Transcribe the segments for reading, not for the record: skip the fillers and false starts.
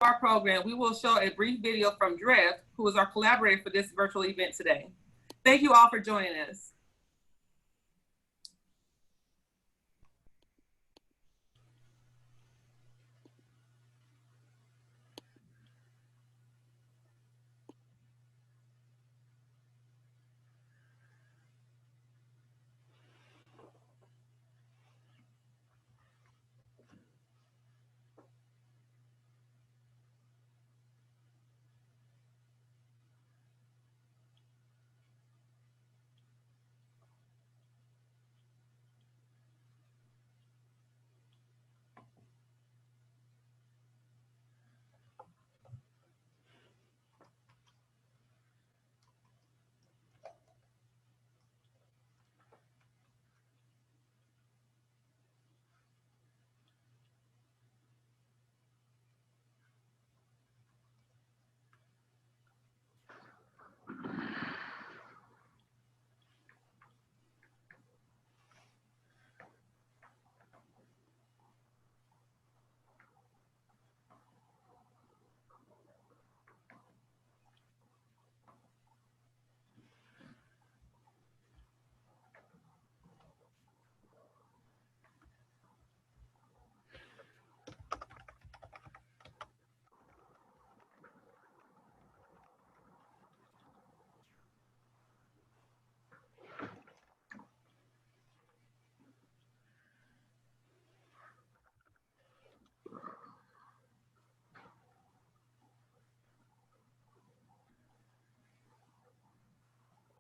our program, we will show a brief video from Drift, who is our collaborator for this virtual event today. Thank you all for joining us.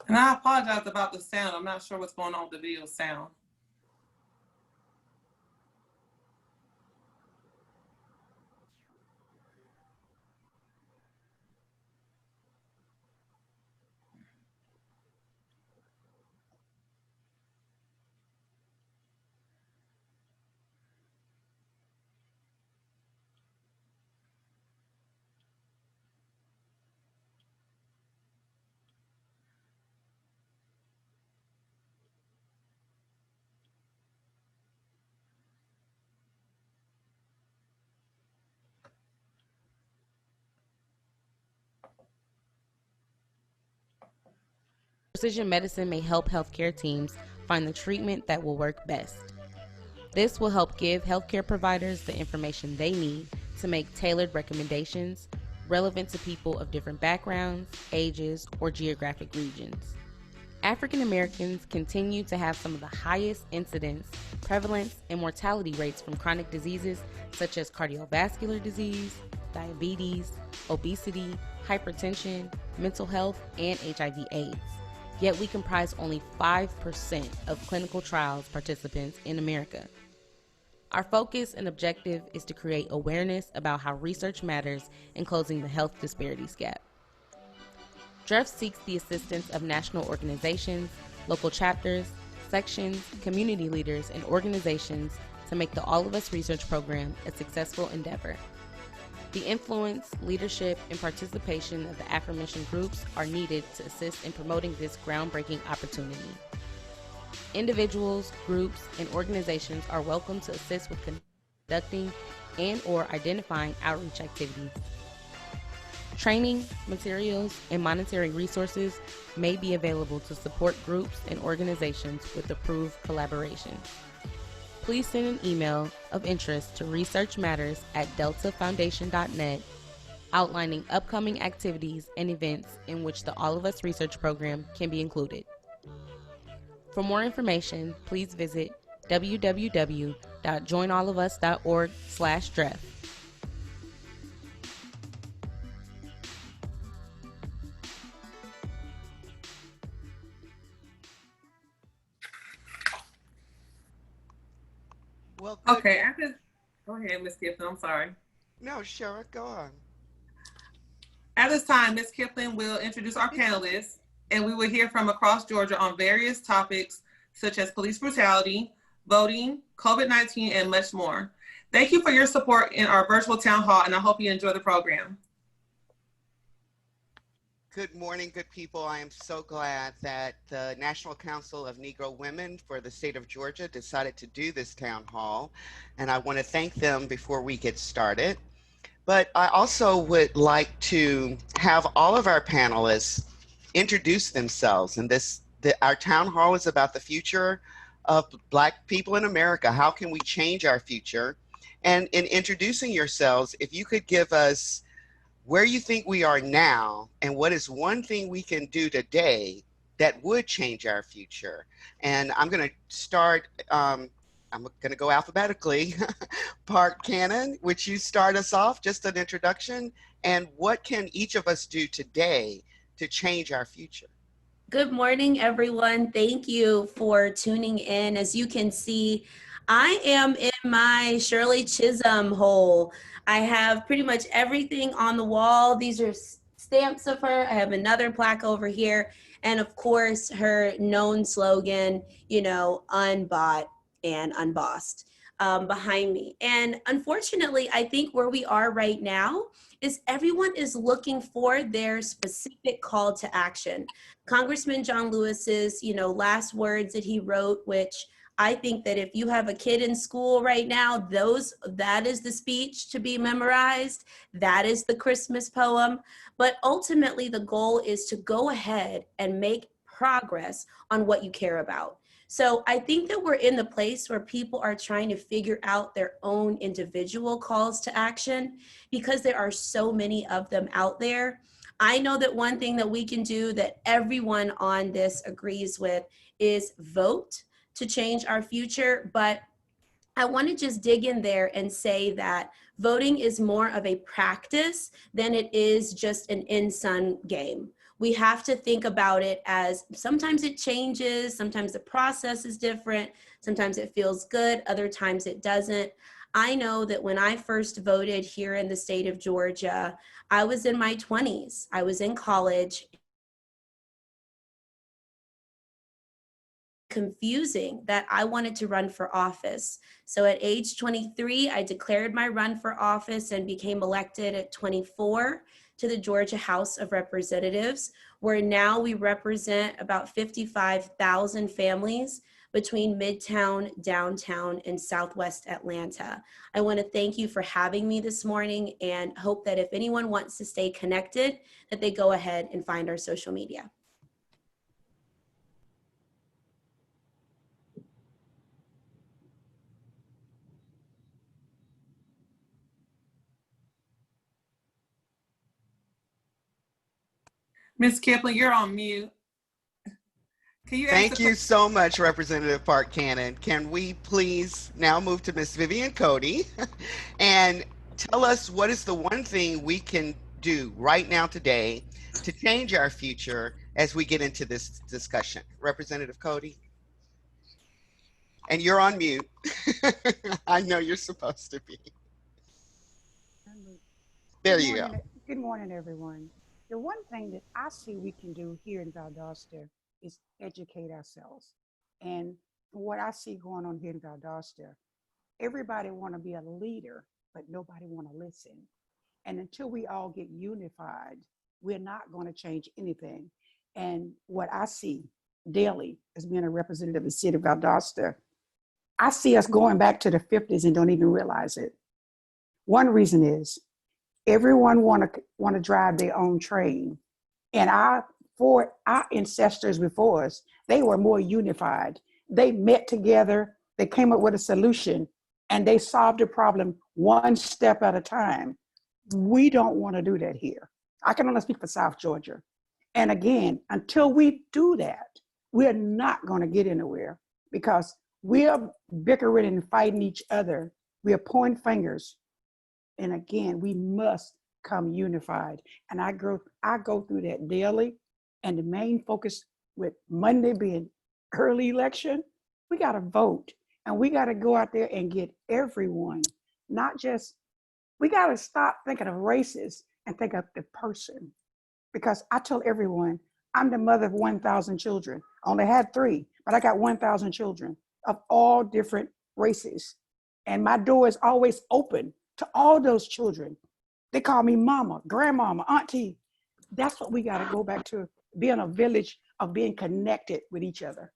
And I apologize about the sound. I'm not sure what's going on with the video sound. Precision medicine may help healthcare teams find the treatment that will work best. This will help give healthcare providers the information they need to make tailored recommendations relevant to people of different backgrounds, ages, or geographic regions. African Americans continue to have some of the highest incidence, prevalence, and mortality rates from chronic diseases such as cardiovascular disease, diabetes, obesity, hypertension, mental health, and HIV/AIDS. Yet we comprise only 5% of clinical trials participants in America. Our focus and objective is to create awareness about how research matters in closing the health disparities gap. DREF seeks the assistance of national organizations, local chapters, sections, community leaders, and organizations to make the All of Us research program a successful endeavor. The influence, leadership, and participation of the aforementioned groups are needed to assist in promoting this groundbreaking opportunity. Individuals, groups, and organizations are welcome to assist with conducting and/or identifying outreach activities. Training, materials, and monetary resources may be available to support groups and organizations with approved collaborations. Please send an email of interest to researchmatters@deltafoundation.net outlining upcoming activities and events in which the All of Us research program can be included. For more information, please visit www.joinallofus.org/DREF. Well, Okay, go ahead, Ms. Kipling. I'm sorry. No, Sharah, go on. At this time, Ms. Kipling will introduce our panelists, and we will hear from across Georgia on various topics such as police brutality, voting, COVID-19, and much more. Thank you for your support in our virtual town hall, and I hope you enjoy the program. Good morning, good people. I am so glad that the National Council of Negro Women for the state of Georgia decided to do this town hall, and I want to thank them before we get started. But I also would like to have all of our panelists introduce themselves. And our town hall is about the future of Black people in America. How can we change our future? And in introducing yourselves, if you could give us where you think we are now and what is one thing we can do today that would change our future. And I'm going to start, I'm going to go alphabetically. Park Cannon, would you start us off, just an introduction? And what can each of us do today to change our future? Good morning, everyone. Thank you for tuning in. As you can see, I am in my Shirley Chisholm hole. I have pretty much everything on the wall. These are stamps of her. I have another plaque over here. And of course, her known slogan, unbought and unbossed behind me. And unfortunately, I think where we are right now is everyone is looking for their specific call to action. Congressman John Lewis's, last words that he wrote, which I think that if you have a kid in school right now, that is the speech to be memorized. That is the Christmas poem. But ultimately, the goal is to go ahead and make progress on what you care about. So I think that we're in the place where people are trying to figure out their own individual calls to action because there are so many of them out there. I know that one thing that we can do that everyone on this agrees with is vote to change our future. But I want to just dig in there and say that voting is more of a practice than it is just an in-sun game. We have to think about it as sometimes it changes, sometimes the process is different, sometimes it feels good, other times it doesn't. I know that when I first voted here in the state of Georgia, I was in my 20s. I was in college. Confusing that I wanted to run for office. So at age 23, I declared my run for office and became elected at 24 to the Georgia House of Representatives, where now we represent about 55,000 families between Midtown, downtown, and Southwest Atlanta. I want to thank you for having me this morning and hope that if anyone wants to stay connected, that they go ahead and find our social media. Ms. Kipling, you're on mute. Thank you so much, Representative Park Cannon. Can we please now move to Ms. Vivian Cody and tell us what is the one thing we can do right now today to change our future as we get into this discussion? Representative Cody? And you're on mute. I know you're supposed to be. There you go. Good morning, everyone. The one thing that I see we can do here in Valdosta is educate ourselves. And what I see going on here in Valdosta, everybody want to be a leader, but nobody want to listen. And until we all get unified, we're not going to change anything. And what I see daily as being a representative of the city of Valdosta, I see us going back to the 50s and don't even realize it. One reason is everyone want to drive their own train. And our ancestors before us, they were more unified. They met together, they came up with a solution, and they solved a problem one step at a time. We don't want to do that here. I can only speak for South Georgia. And again, until we do that, we're not going to get anywhere because we're bickering and fighting each other. We're pointing fingers. And again, we must come unified. And I go through that daily. And the main focus with Monday being early election, we got to vote. And we got to go out there and get everyone, not just, we got to stop thinking of races and think of the person. Because I tell everyone, I'm the mother of 1,000 children. I only had 3, but I got 1,000 children of all different races. And my door is always open to all those children. They call me mama, grandmama, auntie. That's what we got to go back to, being a village of being connected with each other.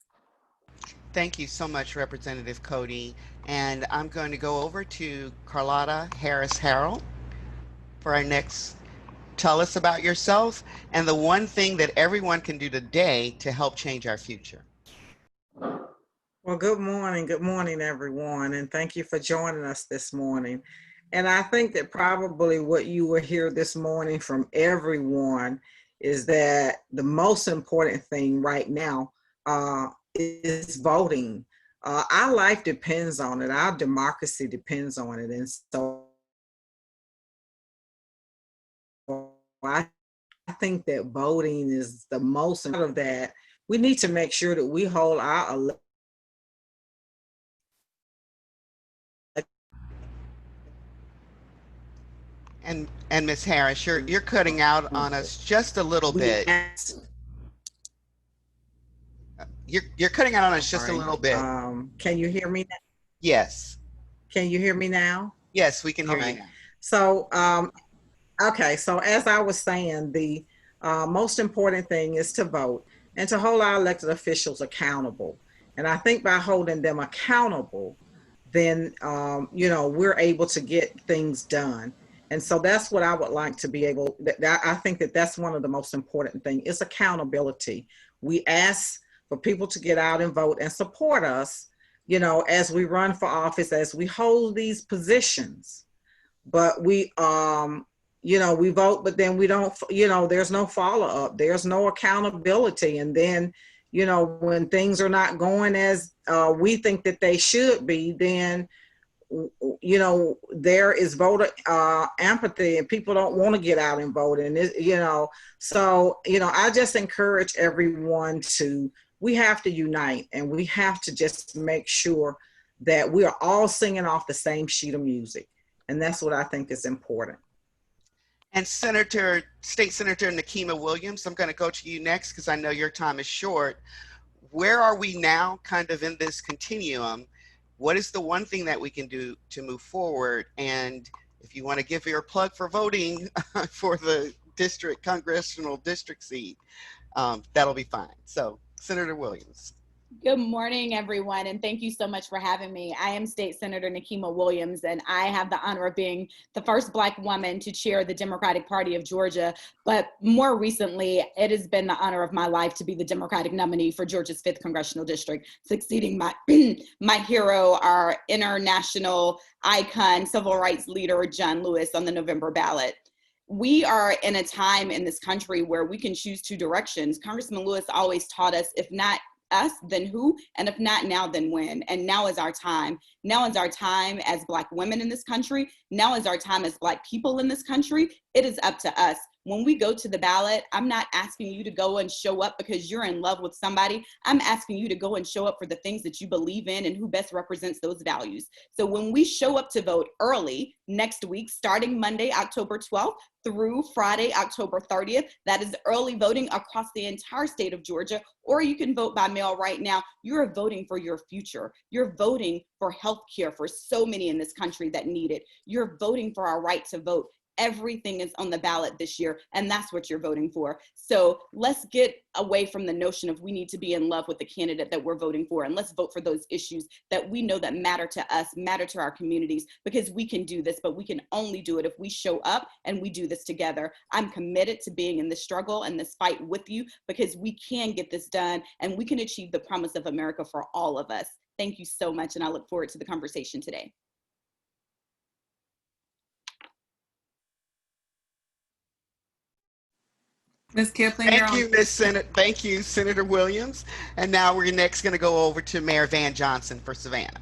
Thank you so much, Representative Cody. And I'm going to go over to Carlotta Harris-Harrell. for our next tell us about yourself and the one thing that everyone can do today to help change our future. Well, good morning, everyone, and thank you for joining us this morning. And I think that probably what you will hear this morning from everyone is that the most important thing right now is voting. Our life depends on it. Our democracy depends on it. And so I think that voting is the most important of that. We need to make sure that we hold our And Ms. Harris, you're cutting out on us just a little bit. You're cutting out on us just a little bit. Can you hear me now? Yes. Can you hear me now? Yes, we can hear you now. So, okay. So as I was saying, the most important thing is to vote and to hold our elected officials accountable. And I think by holding them accountable, then, we're able to get things done. And so that's what I would like to be able, I think that that's one of the most important things is accountability. We ask for people to get out and vote and support us, as we run for office, as we hold these positions. But we vote, but then we don't, there's no follow up, there's no accountability. And then, when things are not going as we think that they should be, then, there is voter apathy and people don't want to get out and vote. And, I just encourage everyone we have to unite and we have to just make sure that we are all singing off the same sheet of music. And that's what I think is important. And State Senator Nikema Williams, I'm going to go to you next because I know your time is short. Where are we now kind of in this continuum? What is the one thing that we can do to move forward? And if you want to give your plug for voting for the congressional district seat, that'll be fine. So Senator Williams. Good morning, everyone, and thank you so much for having me. I am State Senator Nikema Williams, and I have the honor of being the first Black woman to chair the Democratic Party of Georgia. But more recently, it has been the honor of my life to be the Democratic nominee for Georgia's 5th Congressional District, succeeding my, my hero, our international icon, civil rights leader, John Lewis, on the November ballot. We are in a time in this country where we can choose two directions. Congressman Lewis always taught us, if not us, then who? And if not now, then when? And now is our time. Now is our time as Black women in this country. Now is our time as Black people in this country. It is up to us. When we go to the ballot, I'm not asking you to go and show up because you're in love with somebody. I'm asking you to go and show up for the things that you believe in and who best represents those values. So when we show up to vote early next week, starting Monday, October 12th through Friday, October 30th, that is early voting across the entire state of Georgia, or you can vote by mail right now. You're voting for your future. You're voting for health care for so many in this country that need it. You're voting for our right to vote. Everything is on the ballot this year, and that's what you're voting for. So let's get away from the notion of we need to be in love with the candidate that we're voting for, and let's vote for those issues that we know that matter to us, matter to our communities, because we can do this, but we can only do it if we show up and we do this together. I'm committed to being in this struggle and this fight with you because we can get this done and we can achieve the promise of America for all of us. Thank you so much, and I look forward to the conversation today. Ms. Kipling, Thank you, Senator Williams. And now we're next going to go over to Mayor Van Johnson for Savannah.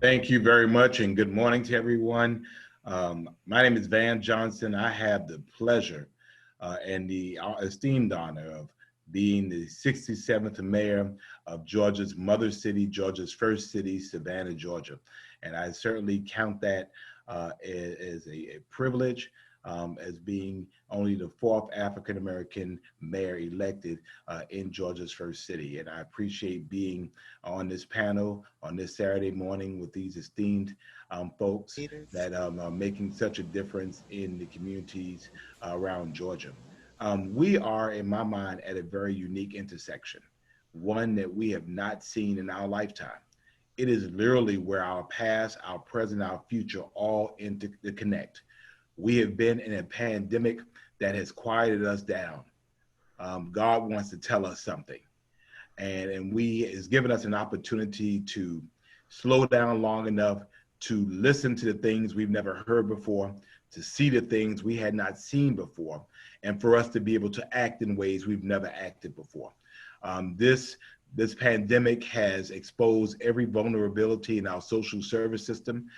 Thank you very much, and good morning to everyone. My name is Van Johnson. I have the pleasure and the esteemed honor of being the 67th mayor of Georgia's mother city, Georgia's first city, Savannah, Georgia. And I certainly count that as a privilege, as being only the 4th African-American mayor elected in Georgia's first city. And I appreciate being on this panel on this Saturday morning with these esteemed folks that are making such a difference in the communities around Georgia. We are, in my mind, at a very unique intersection, one that we have not seen in our lifetime. it is literally where our past, our present, our future all interconnect. We have been in a pandemic that has quieted us down. God wants to tell us something. And we has given us an opportunity to slow down long enough to listen to the things we've never heard before, to see the things we had not seen before, and for us to be able to act in ways we've never acted before. This pandemic has exposed every vulnerability in our social service system.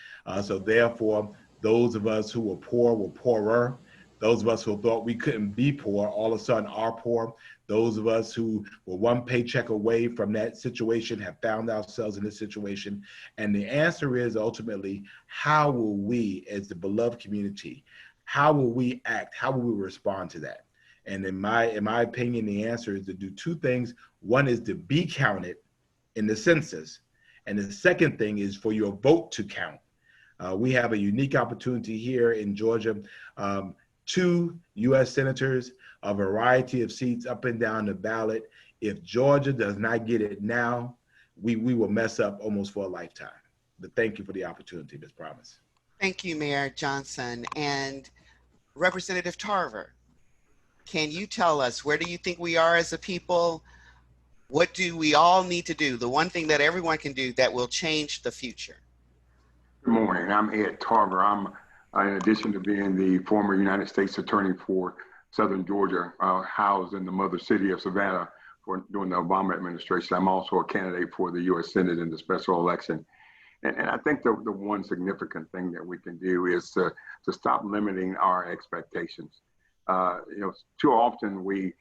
So therefore, those of us who were poor were poorer. Those of us who thought we couldn't be poor all of a sudden are poor. Those of us who were one paycheck away from that situation have found ourselves in this situation. And the answer is ultimately, how will we as the beloved community, how will we act? How will we respond to that? And in my opinion, the answer is to do two things. One is to be counted in the census. And the second thing is for your vote to count. We have a unique opportunity here in Georgia. 2 U.S. senators, a variety of seats up and down the ballot. If Georgia does not get it now, we will mess up almost for a lifetime. But thank you for the opportunity, Ms. Promise. Thank you, Mayor Johnson. And Representative Tarver, can you tell us, where do you think we are as a people? What do we all need to do? The one thing that everyone can do that will change the future. Good morning. I'm Ed Tarver. I'm, in addition to being the former United States Attorney for Southern Georgia, housed in the mother city of Savannah during the Obama administration, I'm also a candidate for the U.S. Senate in the special election. And I think the one significant thing that we can do is to stop limiting our expectations. Too often we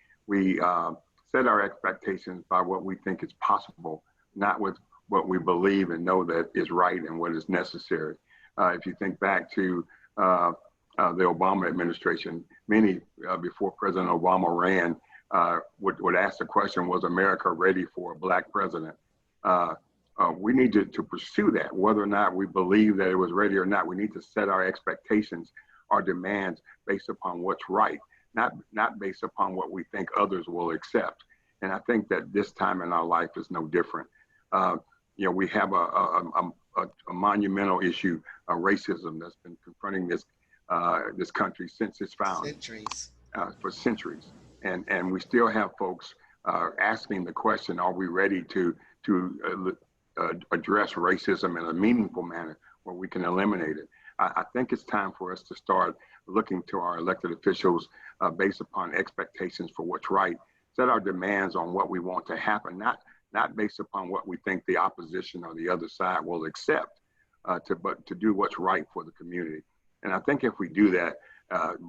set our expectations by what we think is possible, not with what we believe and know that is right and what is necessary. If you think back to the Obama administration, many before President Obama ran would ask the question, was America ready for a Black president? We need to pursue that, whether or not we believe that it was ready or not. We need to set our expectations, our demands based upon what's right, not based upon what we think others will accept. And I think that this time in our life is no different. We have a monumental issue of racism that's been confronting this country since its founding. For centuries. And we still have folks asking the question, are we ready to address racism in a meaningful manner where we can eliminate it? I think it's time for us to start looking to our elected officials based upon expectations for what's right, set our demands on what we want to happen, not based upon what we think the opposition or the other side will accept, but to do what's right for the community. And I think if we do that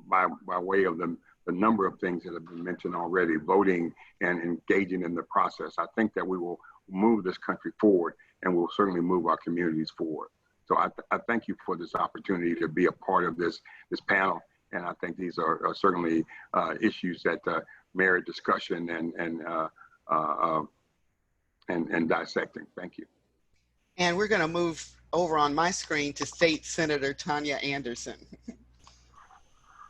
by way of the number of things that have been mentioned already, voting and engaging in the process, I think that we will move this country forward and we'll certainly move our communities forward. So I thank you for this opportunity to be a part of this panel. And I think these are certainly issues that merit discussion and dissecting. Thank you. And we're going to move over on my screen to State Senator Tanya Anderson.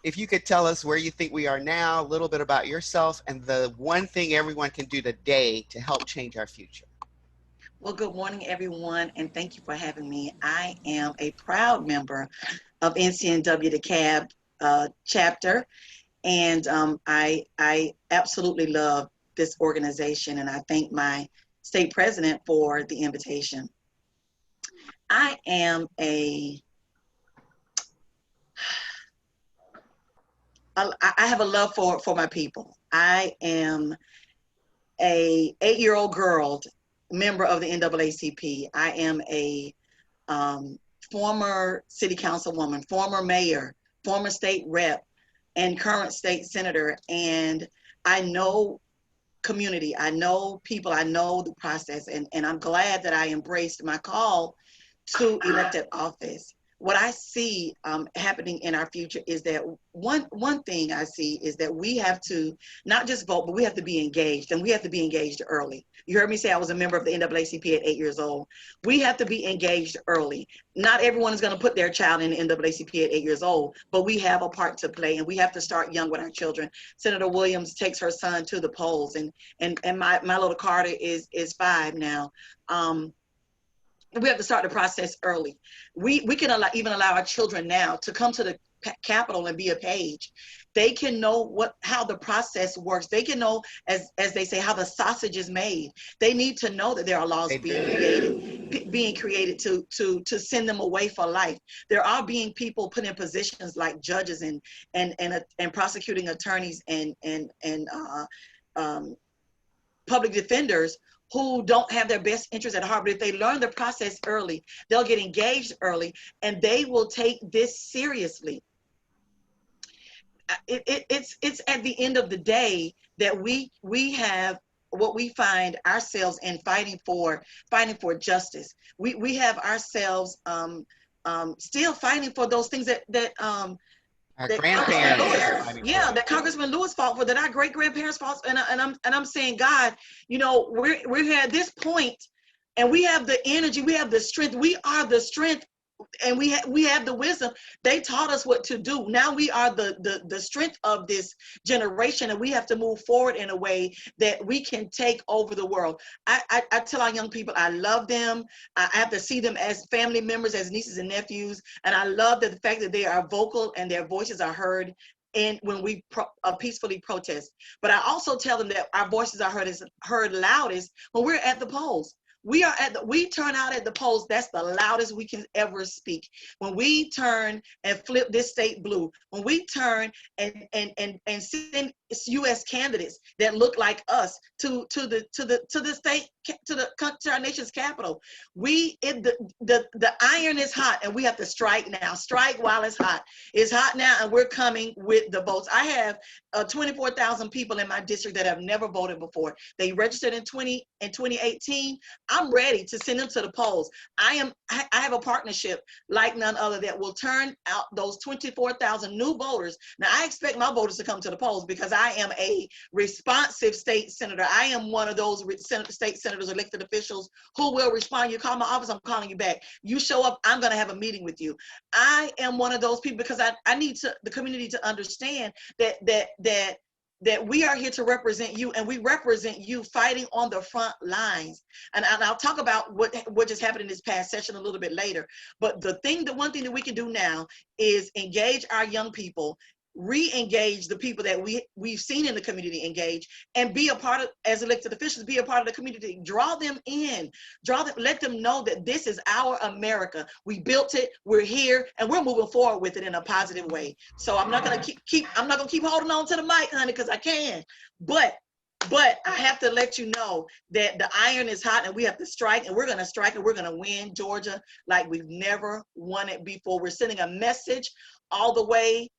If you could tell us where you think we are now, a little bit about yourself, and the one thing everyone can do today to help change our future. Well, good morning, everyone, and thank you for having me. I am a proud member of NCNW, the CAB chapter, and I absolutely love this organization, and I thank my state president for the invitation. I am I have a love for my people. I am a 8-year-old girl, member of the NAACP. I am a former city councilwoman, former mayor, former state rep, and current state senator. And I know community, I know people, I know the process, and I'm glad that I embraced my call to elected office. What I see happening in our future is that one thing I see is that we have to not just vote, but we have to be engaged, and we have to be engaged early. You heard me say I was a member of the NAACP at 8 years old. We have to be engaged early. Not everyone is going to put their child in the NAACP at 8 years old, but we have a part to play, and we have to start young with our children. Senator Williams takes her son to the polls, and my little Carter is 5 now. we have to start the process early. We can even allow our children now to come to the Capitol and be a page. They can know how the process works. They can know, as they say, how the sausage is made. They need to know that there are laws being created to send them away for life. There are being people put in positions like judges and prosecuting attorneys and public defenders who don't have their best interests at heart. But if they learn the process early, they'll get engaged early, and they will take this seriously. It's at the end of the day that we have what we find ourselves in fighting for justice. We have ourselves still fighting for those things that our grandparents. That Congressman Lewis fought for, that our great grandparents fought, and I'm saying, God, you know, we're here at this point, and we have the energy, we have the strength, we are the strength, and we have the wisdom. They taught us what to do. Now we are the strength of this generation, and we have to move forward in a way that we can take over the world. I tell our young people, I love them. I have to see them as family members, as nieces and nephews, and I love the fact that they are vocal and their voices are heard. And when we peacefully protest, but I also tell them that our voices are heard loudest when we're at the polls. We turn out at the polls. That's the loudest we can ever speak. When we turn and flip this state blue, when we turn and send U.S. candidates that look like us to the state, to our nation's capital, the iron is hot, and we have to strike now. Strike while it's hot. It's hot now, and we're coming with the votes. I have 24,000 people in my district that have never voted before. They registered in 2018. I'm ready to send them to the polls. I have a partnership like none other that will turn out those 24,000 new voters. Now, I expect my voters to come to the polls because I am a responsive state senator. I am one of those state senators, elected officials who will respond. You call my office, I'm calling you back. You show up, I'm going to have a meeting with you. I am one of those people because I need the community to understand that we are here to represent you, and we represent you fighting on the front lines. And I'll talk about what just happened in this past session a little bit later. But the one thing that we can do now is engage our young people, re-engage the people that we've seen in the community engage, and be a part of, as elected officials, be a part of the community. Draw them in, let them know that this is our America. We built it, we're here, and we're moving forward with it in a positive way. So I'm not gonna keep holding on to the mic, honey, because I can, but I have to let you know that the iron is hot, and we have to strike, and we're gonna strike, and we're gonna win Georgia like we've never won it before. We're sending a message all the way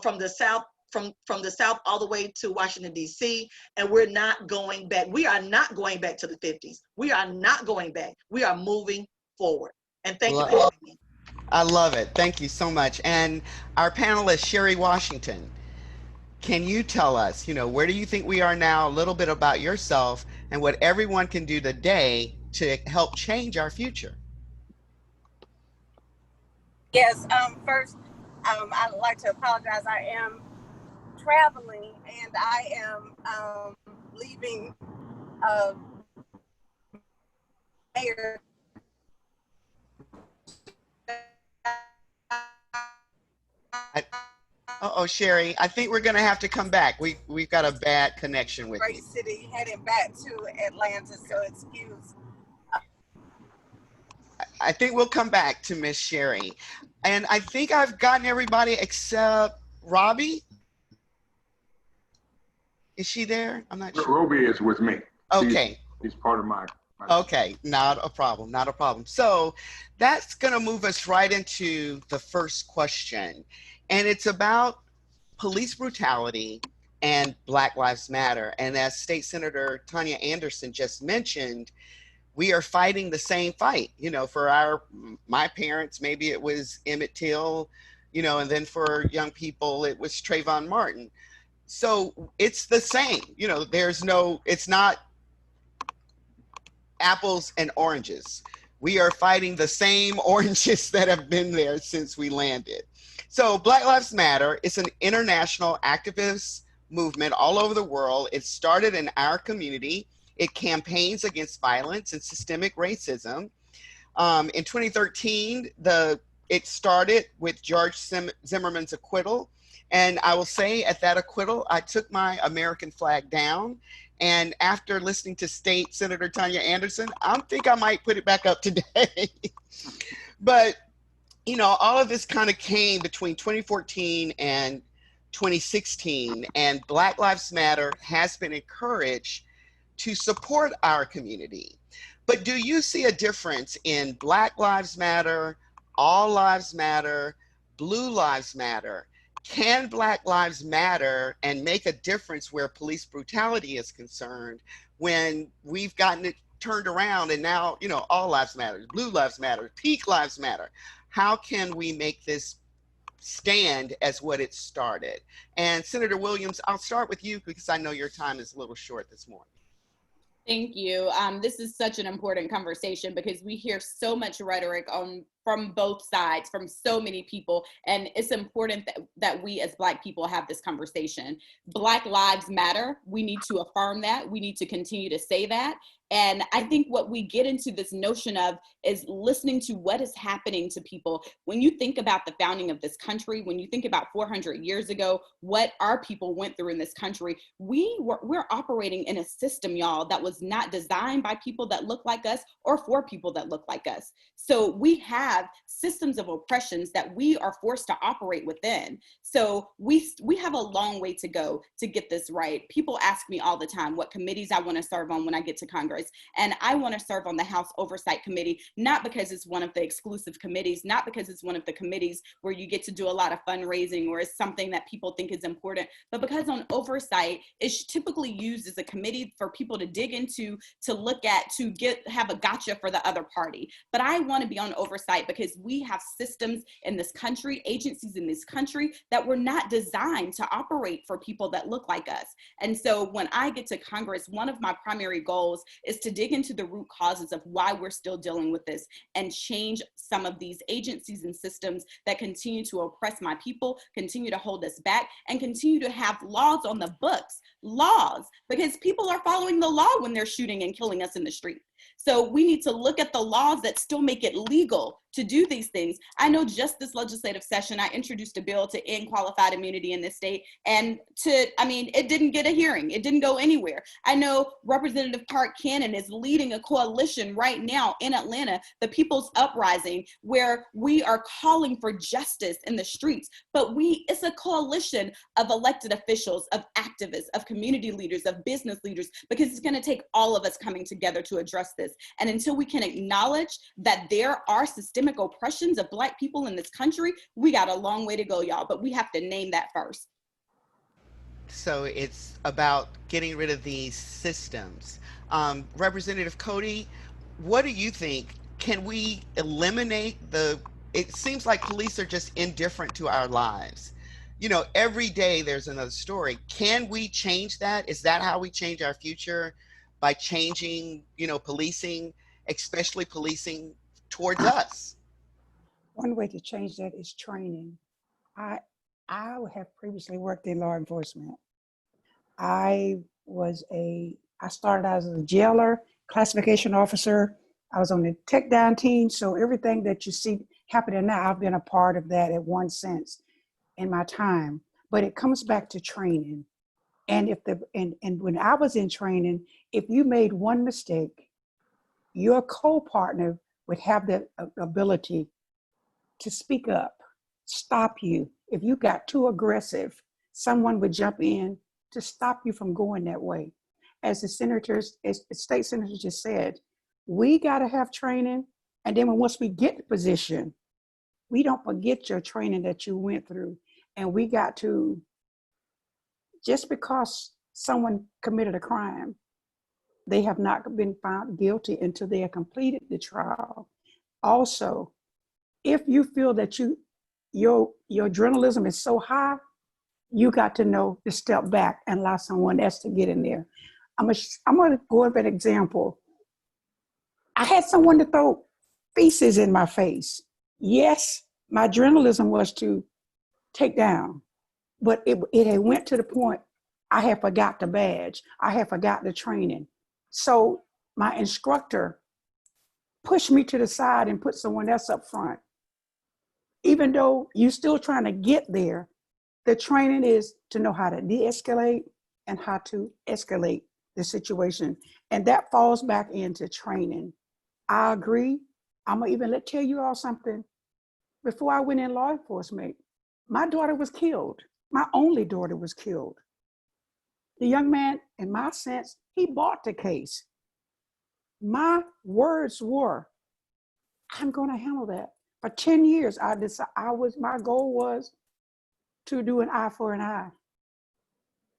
from the South, from the South all the way to Washington, D.C., and we're not going back. We are not going back to the 50s. We are not going back. We are moving forward. And thank you for having me. I love it. Thank you so much. And our panelist, Sherry Washington, can you tell us, where do you think we are now, a little bit about yourself and what everyone can do today to help change our future? Yes, first, I'd like to apologize. I am traveling, and I am leaving mayor. Sherry, I think we're going to have to come back. We've got a bad connection with Great you. City heading back to Atlanta, so excuse. I think we'll come back to Miss Sherry. And I think I've gotten everybody except Robbie. Is she there? I'm not sure. Robbie is with me. Okay. He's part of my Okay, not a problem, not a problem. So that's going to move us right into the first question. And it's about police brutality and Black Lives Matter. And as State Senator Tanya Anderson just mentioned, we are fighting the same fight. For my parents, maybe it was Emmett Till, and then for young people, it was Trayvon Martin. So it's the same, it's not apples and oranges. We are fighting the same oranges that have been there since we landed. So Black Lives Matter is an international activist movement all over the world. It started in our community. It campaigns against violence and systemic racism. In 2013, it started with George Zimmerman's acquittal. And I will say at that acquittal, I took my American flag down. And after listening to State Senator Tanya Anderson, I think I might put it back up today. But, you know, all of this kind of came between 2014 and 2016, and Black Lives Matter has been encouraged to support our community. But do you see a difference in Black Lives Matter, All Lives Matter, Blue Lives Matter? Can Black Lives Matter and make a difference where police brutality is concerned when we've gotten it turned around and now, you know, All Lives Matter, Blue Lives Matter, Peak Lives Matter? How can we make this stand as what it started? And Senator Williams, I'll start with you because I know your time is a little short this morning. Thank you. This is such an important conversation because we hear so much rhetoric from both sides, from so many people, and it's important that we as Black people have this conversation. Black Lives Matter. We need to affirm that. We need to continue to say that. And I think what we get into this notion of is listening to what is happening to people. When you think about the founding of this country, when you think about 400 years ago, what our people went through in this country, we're operating in a system, y'all, that was not designed by people that look like us or for people that look like us. So we have systems of oppressions that we are forced to operate within. So we have a long way to go to get this right. People ask me all the time what committees I want to serve on when I get to Congress. And I want to serve on the House Oversight Committee, not because it's one of the exclusive committees, not because it's one of the committees where you get to do a lot of fundraising or it's something that people think is important, but because on oversight, it's typically used as a committee for people to dig into, to look at, to have a gotcha for the other party. But I want to be on oversight because we have systems in this country, agencies in this country that were not designed to operate for people that look like us. And so when I get to Congress, one of my primary goals is to dig into the root causes of why we're still dealing with this and change some of these agencies and systems that continue to oppress my people, continue to hold us back, and continue to have laws on the books, laws, because people are following the law when they're shooting and killing us in the street. So we need to look at the laws that still make it legal to do these things. I know just this legislative session, I introduced a bill to end qualified immunity in this state, and it didn't get a hearing. It didn't go anywhere. I know Representative Park Cannon is leading a coalition right now in Atlanta, the People's Uprising, where we are calling for justice in the streets. But it's a coalition of elected officials, of activists, of community leaders, of business leaders, because it's going to take all of us coming together to address this. And until we can acknowledge that there are systemic oppressions of Black people in this country, we got a long way to go, y'all, but we have to name that first. So it's about getting rid of these systems. Representative Cody, what do you think? Can we eliminate it seems like police are just indifferent to our lives. You know, every day there's another story. Can we change that? Is that how we change our future? By changing, policing, especially policing towards us? One way to change that is training. I have previously worked in law enforcement. I started out as a jailer, classification officer. I was on the tech down team. So everything that you see happening now, I've been a part of that at one sense in my time. But it comes back to training. And when I was in training, if you made one mistake, your co-partner would have the ability to speak up, stop you. If you got too aggressive, someone would jump in to stop you from going that way. As the state senators just said, we got to have training. And then once we get the position, we don't forget your training that you went through. And we got to, just because someone committed a crime, they have not been found guilty until they have completed the trial. Also, if you feel that your adrenaline is so high, you got to know to step back and allow someone else to get in there. I'm going to go over an example. I had someone to throw feces in my face. Yes, my adrenaline was to take down, but it had went to the point I had forgot the badge. I had forgot the training. So my instructor push me to the side and put someone else up front. Even though you're still trying to get there, the training is to know how to de-escalate and how to escalate the situation. And that falls back into training. I agree. I'm gonna even tell you all something. Before I went in law enforcement, my daughter was killed. My only daughter was killed. The young man, in my sense, he bought the case. My words were, I'm gonna handle that. For 10 years, my goal was to do an eye for an eye.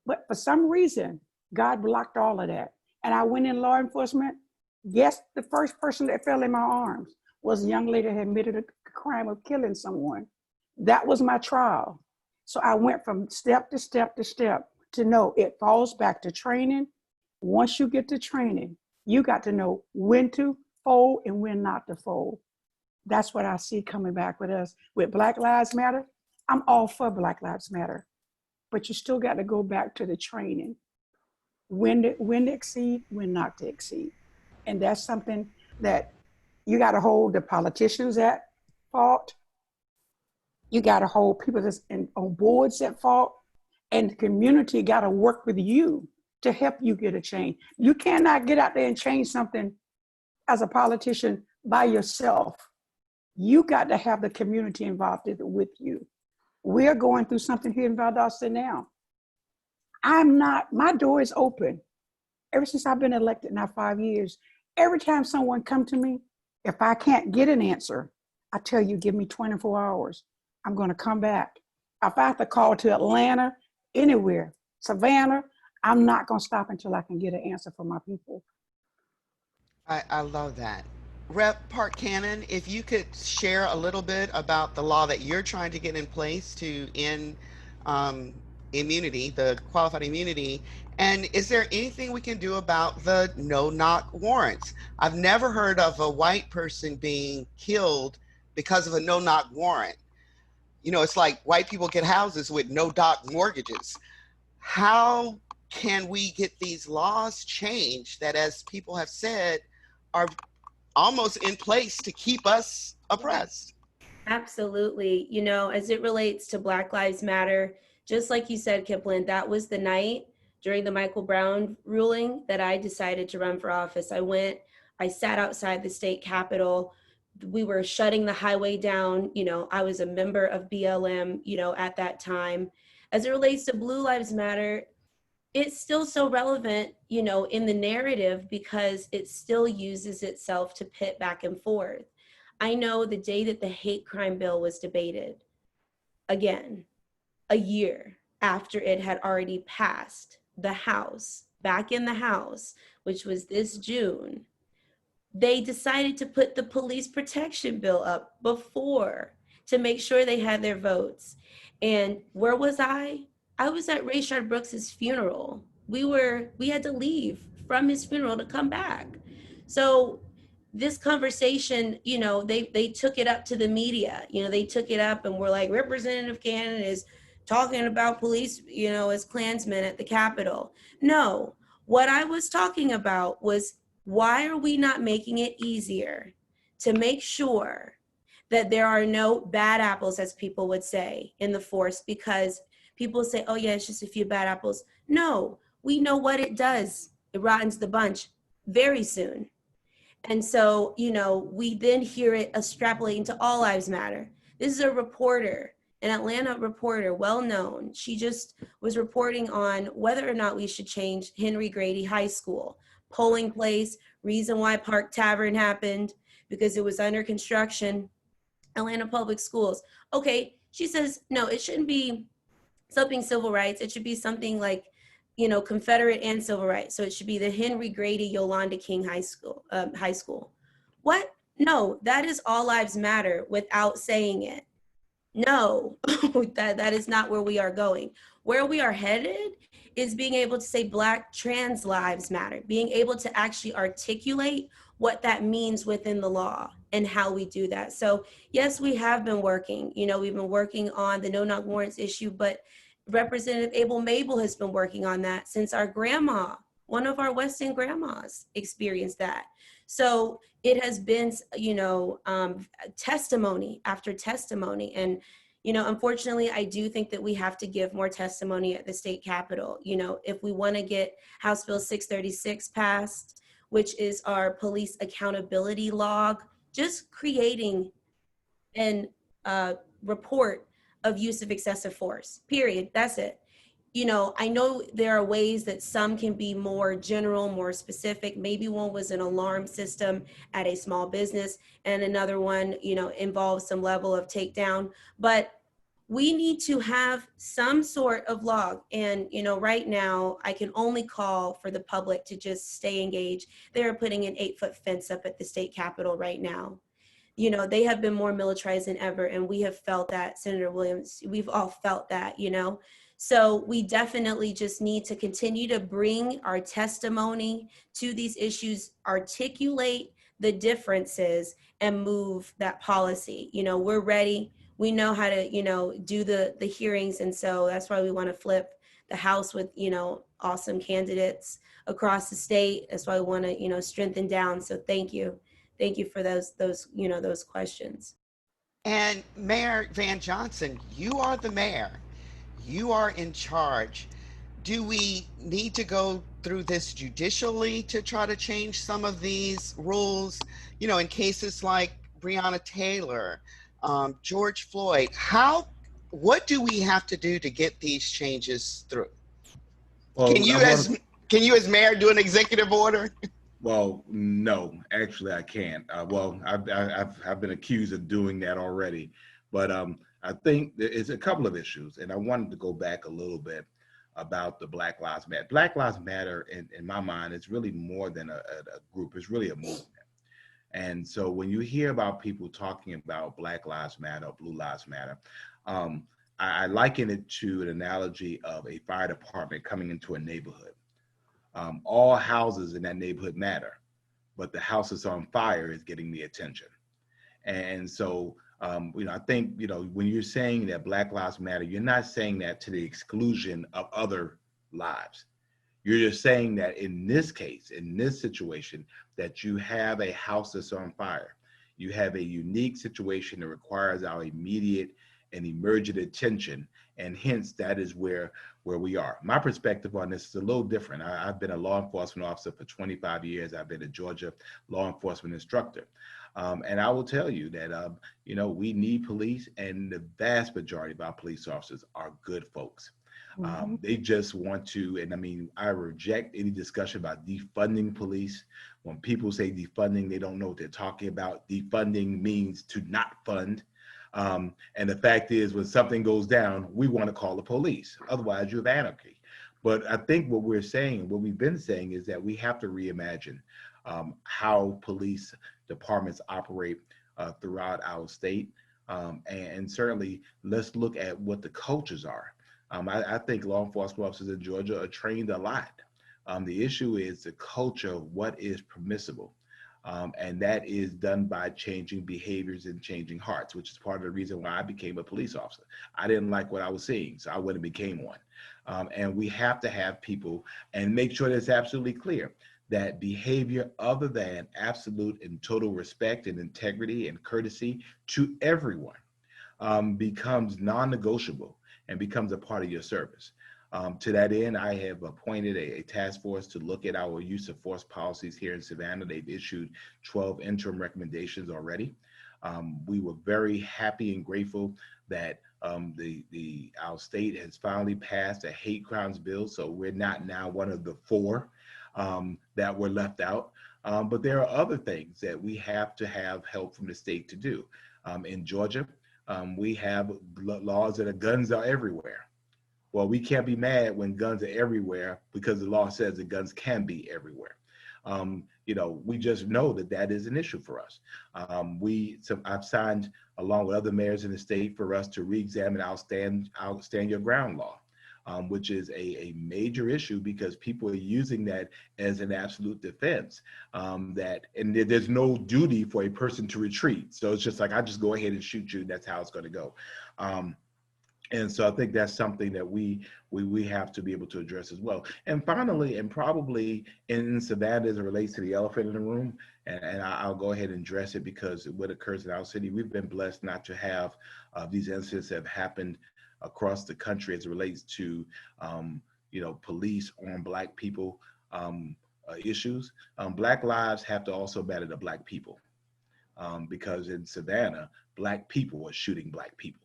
But for some reason, God blocked all of that. And I went in law enforcement. Yes, the first person that fell in my arms was a young lady that had admitted a crime of killing someone. That was my trial. So I went from step to step to step to know it falls back to training. Once you get to training, you got to know when to fold and when not to fold. That's what I see coming back with us. With Black Lives Matter, I'm all for Black Lives Matter, but you still got to go back to the training. When to exceed, when not to exceed. And that's something that you got to hold the politicians at fault. You got to hold people that's on boards at fault. And the community got to work with you to help you get a change. You cannot get out there and change something as a politician by yourself. You got to have the community involved with you. We're going through something here in Valdosta now. My door is open. Ever since I've been elected now 5 years, every time someone come to me, if I can't get an answer, I tell you, give me 24 hours. I'm gonna come back. If I have to call to Atlanta, anywhere, Savannah, I'm not gonna stop until I can get an answer for my people. I love that. Rep. Park Cannon, if you could share a little bit about the law that you're trying to get in place to end immunity, the qualified immunity, and is there anything we can do about the no-knock warrants? I've never heard of a white person being killed because of a no-knock warrant. You know, it's like white people get houses with no-knock mortgages. How can we get these laws changed that, as people have said, are almost in place to keep us oppressed? Absolutely. You know, as it relates to Black Lives Matter, just like you said, Kipling, that was the night during the Michael Brown ruling that I decided to run for office. I sat outside the state capitol. We were shutting the highway down. You know, I was a member of BLM, you know, at that time. As it relates to Blue Lives Matter, it's still so relevant, you know, in the narrative because it still uses itself to pit back and forth. I know the day that the hate crime bill was debated, again, a year after it had already passed the House, back in the House, which was this June, they decided to put the police protection bill up before to make sure they had their votes. And where was I? I was at Rayshard Brooks's funeral. We had to leave from his funeral to come back. So this conversation, you know, they took it up to the media. You know, they took it up and were like, Representative Cannon is talking about police, you know, as Klansmen at the Capitol. No, what I was talking about was, why are we not making it easier to make sure that there are no bad apples, as people would say, in the force? Because people say, oh yeah, it's just a few bad apples. No, we know what it does. It rottens the bunch very soon. And so, you know, we then hear it extrapolating to all lives matter. This is a reporter, an Atlanta reporter, well known. She just was reporting on whether or not we should change Henry Grady High School. Polling place, reason why Park Tavern happened, because it was under construction. Atlanta Public Schools. Okay, she says, no, it shouldn't be something civil rights. It should be something like, you know, Confederate and civil rights. So it should be the Henry Grady Yolanda King High School. What? No, that is all lives matter without saying it. No, that is not where we are going. Where we are headed is being able to say Black trans lives matter, being able to actually articulate what that means within the law and how we do that. So yes, we have been working, you know, we've been working on the no-knock warrants issue, but Representative Abel Mabel has been working on that since our grandma One of our West End grandmas experienced that. So it has been, testimony after testimony. And, unfortunately, I do think that we have to give more testimony at the state capitol. If we want to get House Bill 636 passed, which is our police accountability log, just creating an report of use of excessive force, period. That's it. I know there are ways that some can be more general, more specific. Maybe one was an alarm system at a small business and another one, involves some level of takedown. But we need to have some sort of log. And, right now I can only call for the public to just stay engaged. They're putting an 8-foot fence up at the state capitol right now. They have been more militarized than ever. And we have felt that, Senator Williams, we've all felt that, So we definitely just need to continue to bring our testimony to these issues, articulate the differences, and move that policy. We're ready. We know how to, do the hearings. And so that's why we want to flip the House with, awesome candidates across the state. That's why we want to, strengthen down. So thank you. Thank you for those questions. And Mayor Van Johnson, you are the mayor. You are in charge. Do we need to go through this judicially to try to change some of these rules? In cases like Breonna Taylor, George Floyd, what do we have to do to get these changes through? Well, Can you as mayor do an executive order? Well, no, actually I can't. I've been accused of doing that already, but I think there is a couple of issues, and I wanted to go back a little bit about the Black Lives Matter. Black Lives Matter, in my mind, is really more than a group. It's really a movement. And so when you hear about people talking about Black Lives Matter or Blue Lives Matter, I liken it to an analogy of a fire department coming into a neighborhood. All houses in that neighborhood matter, but the house that's on fire is getting the attention. And so, I think, when you're saying that Black Lives Matter, you're not saying that to the exclusion of other lives. You're just saying that in this case, in this situation, that you have a house that's on fire. You have a unique situation that requires our immediate and emergent attention. And hence, that is where we are. My perspective on this is a little different. I've been a law enforcement officer for 25 years. I've been a Georgia law enforcement instructor. And I will tell you that, we need police, and the vast majority of our police officers are good folks. They just want to, and I reject any discussion about defunding police. When people say defunding, they don't know what they're talking about. Defunding means to not fund. And the fact is, when something goes down, we want to call the police. Otherwise, you have anarchy. But I think what we're saying, what we've been saying, is that we have to reimagine how police departments operate throughout our state. And certainly, let's look at what the cultures are. I think law enforcement officers in Georgia are trained a lot. The issue is the culture of what is permissible. And that is done by changing behaviors and changing hearts, which is part of the reason why I became a police officer. I didn't like what I was seeing, so I went and became one. And we have to have people and make sure that it's absolutely clear that behavior other than absolute and total respect and integrity and courtesy to everyone becomes non-negotiable and becomes a part of your service. To that end, I have appointed a task force to look at our use of force policies here in Savannah. They've issued 12 interim recommendations already. We were very happy and grateful that our state has finally passed a hate crimes bill, so we're not now one of the 4 that were left out. But there are other things that we have to have help from the state to do. In Georgia, we have laws that guns are everywhere. Well, we can't be mad when guns are everywhere because the law says that guns can be everywhere. We just know that is an issue for us. I've signed along with other mayors in the state for us to re-examine our stand your ground law, which is a major issue because people are using that as an absolute defense. And there's no duty for a person to retreat. So it's just like, I just go ahead and shoot you. And that's how it's going to go. And so I think that's something that we have to be able to address as well. And finally, and probably in Savannah as it relates to the elephant in the room, and I'll go ahead and address it because what occurs in our city, we've been blessed not to have these incidents that have happened across the country as it relates to, police on Black people issues. Black lives have to also matter to Black people because in Savannah, Black people are shooting Black people.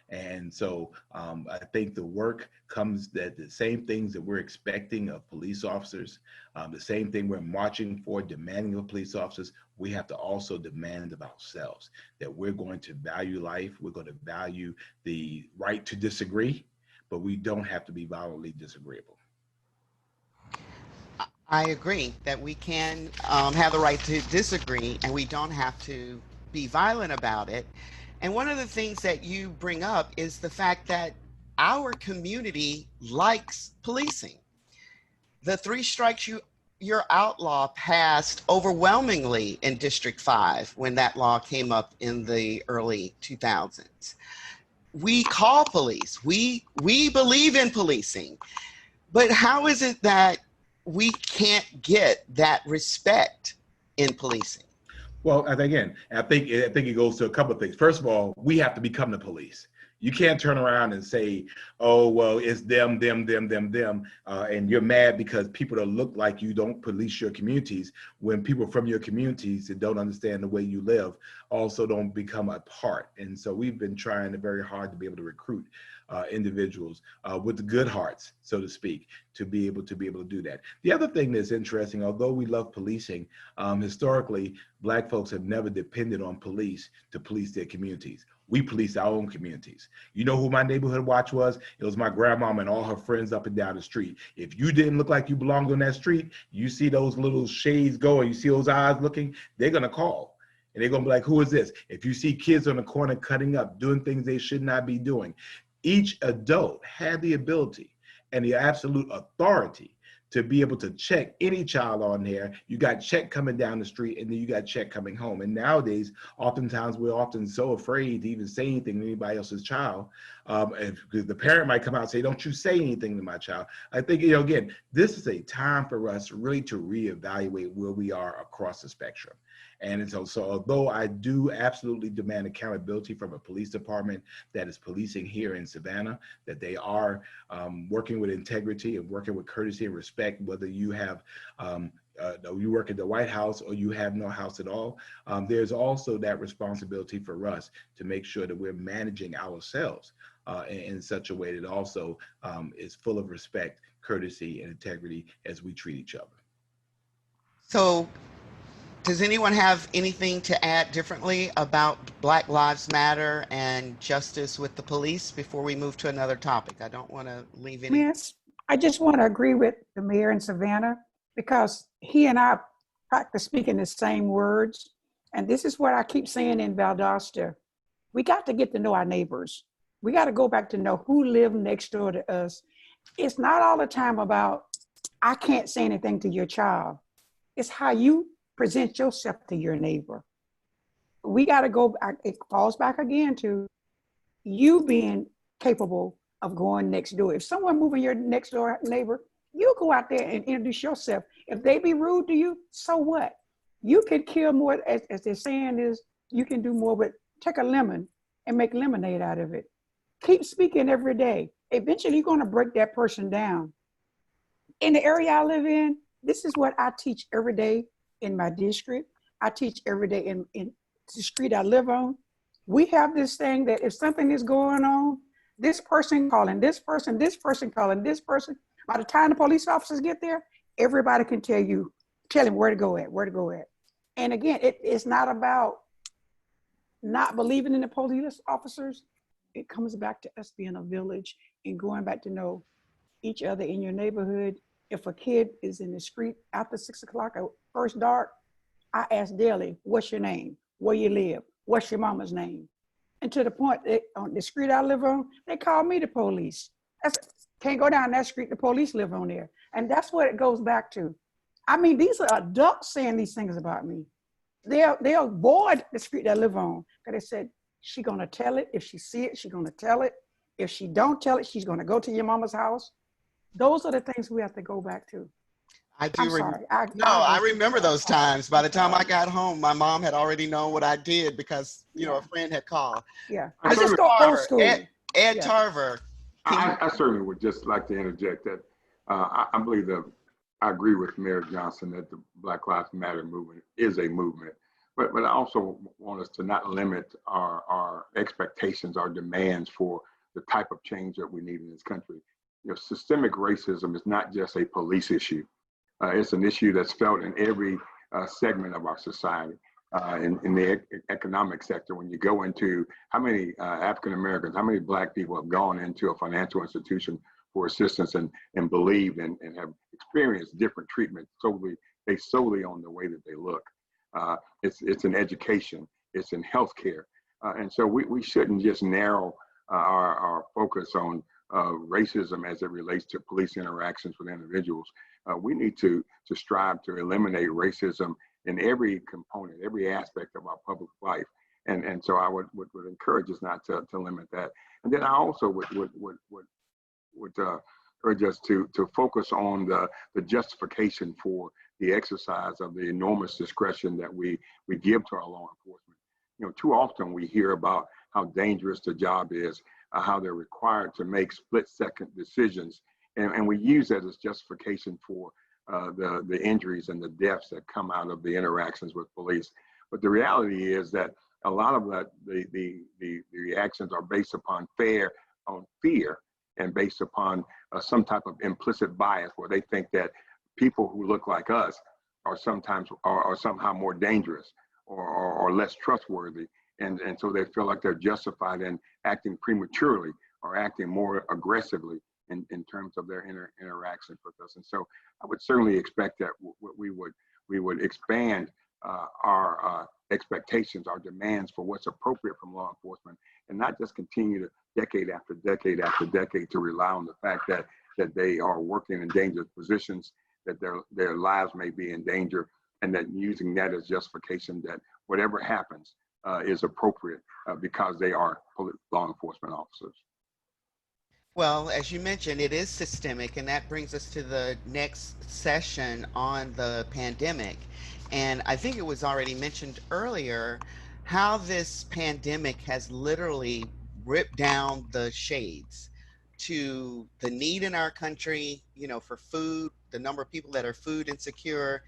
And so I think the work comes that the same things that we're expecting of police officers, the same thing we're marching for, demanding of police officers, we have to also demand of ourselves that we're going to value life, we're going to value the right to disagree, but we don't have to be violently disagreeable. I agree that we can have the right to disagree and we don't have to be violent about it. And one of the things that you bring up is the fact that our community likes policing. The three strikes your outlaw passed overwhelmingly in District 5 when that law came up in the early 2000s. We call police, we believe in policing, but how is it that we can't get that respect in policing? Well, I think it goes to a couple of things. First of all, we have to become the police. You can't turn around and say, oh, well, it's them, and you're mad because people that look like you don't police your communities when people from your communities that don't understand the way you live also don't become a part. And so we've been trying very hard to be able to recruit individuals with the good hearts, so to speak, to be able to do that. The other thing that's interesting, although we love policing, historically, Black folks have never depended on police to police their communities. We police our own communities. You know who my neighborhood watch was? It was my grandmama and all her friends up and down the street. If you didn't look like you belonged on that street, you see those little shades go and you see those eyes looking, they're gonna call. And they're gonna be like, who is this? If you see kids on the corner cutting up, doing things they should not be doing, each adult had the ability and the absolute authority to be able to check any child on there. You got check coming down the street and then you got check coming home. And nowadays, oftentimes we're often so afraid to even say anything to anybody else's child. Because the parent might come out and say, don't you say anything to my child. I think, again, this is a time for us really to reevaluate where we are across the spectrum. And so although I do absolutely demand accountability from a police department that is policing here in Savannah, that they are working with integrity and working with courtesy and respect, whether you have you work at the White House or you have no house at all, there's also that responsibility for us to make sure that we're managing ourselves in such a way that also is full of respect, courtesy, and integrity as we treat each other. So, does anyone have anything to add differently about Black Lives Matter and justice with the police before we move to another topic? I don't want to leave any. Yes, I just want to agree with the mayor in Savannah because he and I practice speaking the same words. And this is what I keep saying in Valdosta. We got to get to know our neighbors. We got to go back to know who live next door to us. It's not all the time about, I can't say anything to your child. It's how you present yourself to your neighbor. We got to go back. It falls back again to you being capable of going next door. If someone moving your next door neighbor, you go out there and introduce yourself. If they be rude to you, so what? You can kill more, as they're saying is, you can do more, but take a lemon and make lemonade out of it. Keep speaking every day. Eventually you're gonna break that person down. In the area I live in, this is what I teach every day in my district. I teach every day in the street I live on. We have this thing that if something is going on, this person calling this person calling this person. By the time the police officers get there, everybody can tell him where to go at. And again, it's not about not believing in the police officers. It comes back to us being a village and going back to know each other in your neighborhood. If a kid is in the street after 6 o'clock or first dark, I ask daily, what's your name? Where you live? What's your mama's name? And to the point that on the street I live on, they call me the police. Can't go down that street, the police live on there. And that's what it goes back to. I mean, these are adults saying these things about me. They'll avoid the street I live on. Because they said, she gonna tell it. If she see it, she gonna tell it. If she don't tell it, she's going to go to your mama's house. Those are the things we have to go back to. I do. I'm sorry. I remember those times. By the time I got home, my mom had already known what I did because, you know, a friend had called. Yeah. I Just go old school. Ed Tarver. I certainly would just like to interject that I believe that I agree with Mayor Johnson that the Black Lives Matter movement is a movement. But I also want us to not limit our expectations, our demands for the type of change that we need in this country. You know, systemic racism is not just a police issue. It's an issue that's felt in every segment of our society. In the economic sector, when you go into how many African Americans, how many Black people have gone into a financial institution for assistance and believed and have experienced different treatment based solely on the way that they look. It's in education, it's in healthcare. And so we shouldn't just narrow our focus on racism as it relates to police interactions with individuals. We need to strive to eliminate racism in every component, every aspect of our public life. And so I would encourage us not to limit that. And then I also would urge us to focus on the justification for the exercise of the enormous discretion that we give to our law enforcement. You know, too often we hear about how dangerous the job is, how they're required to make split-second decisions, and we use that as justification for the injuries and the deaths that come out of the interactions with police. But the reality is that a lot of the reactions are based upon fear and based upon some type of implicit bias where they think that people who look like us are somehow more dangerous or less trustworthy. And so they feel like they're justified in acting prematurely or acting more aggressively in terms of their interactions with us. And so I would certainly expect that we would expand our expectations, our demands for what's appropriate from law enforcement, and not just continue to decade after decade after decade to rely on the fact that they are working in dangerous positions, that their lives may be in danger, and that using that as justification that whatever happens is appropriate because they are law enforcement officers. Well, as you mentioned, it is systemic, and that brings us to the next session on the pandemic. And I think it was already mentioned earlier how this pandemic has literally ripped down the shades to the need in our country, you know, for food, the number of people that are food insecure,